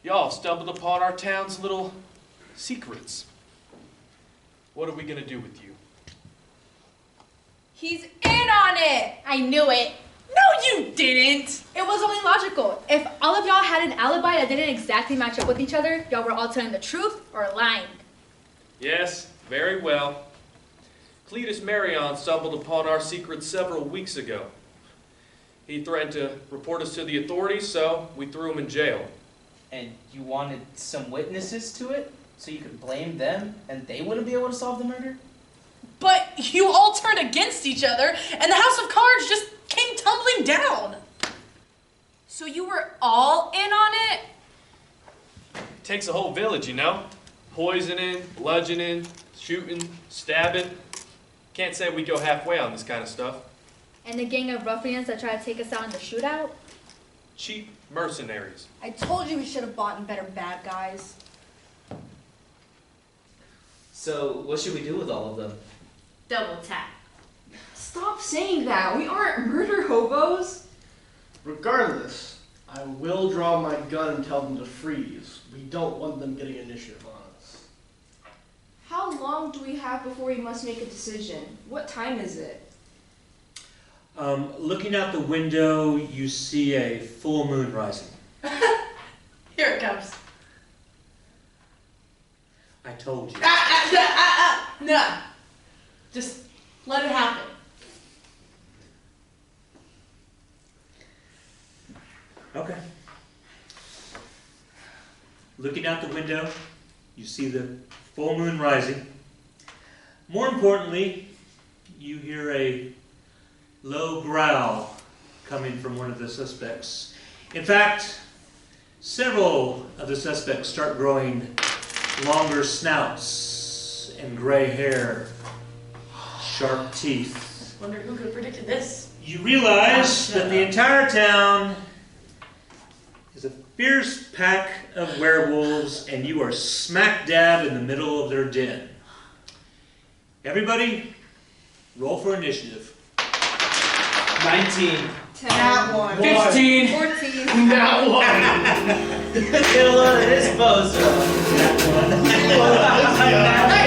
Y'all stumbled upon our town's little secrets. What are we gonna do with you? He's in on it! I knew it. No, you didn't! It was only logical. If all of y'all had an alibi that didn't exactly match up with each other, y'all were all telling the truth or lying. Yes, very well. Cletus Marion stumbled upon our secrets several weeks ago. He threatened to report us to the authorities, so we threw him in jail. And you wanted some witnesses to it? So you could blame them and they wouldn't be able to solve the murder? But you all turned against each other, and the House of Cards just came tumbling down. So you were all in on it? Takes a whole village, you know? Poisoning, bludgeoning, shooting, stabbing. Can't say we go halfway on this kind of stuff. And the gang of ruffians that tried to take us out in the shootout? Cheap mercenaries. I told you we should have bought in better bad guys. So what should we do with all of them? Double tap. Stop saying that. We aren't murder hobos. Regardless, I will draw my gun and tell them to freeze. We don't want them getting initiative on us. How long do we have before we must make a decision? What time is it? Looking out the window, you see a full moon rising. Here it comes. I told you. No. Just let it happen. Okay. Looking out the window, you see the full moon rising. More importantly, you hear a low growl coming from one of the suspects. In fact, several of the suspects start growing longer snouts and gray hair, sharp teeth. Wonder who could have predicted this. You realize that the entire town is a fierce pack of werewolves, and you are smack dab in the middle of their den. Everybody, roll for initiative. 19. 10. Not one. 15. 14. Not one. Get a load of this bozo. Hey,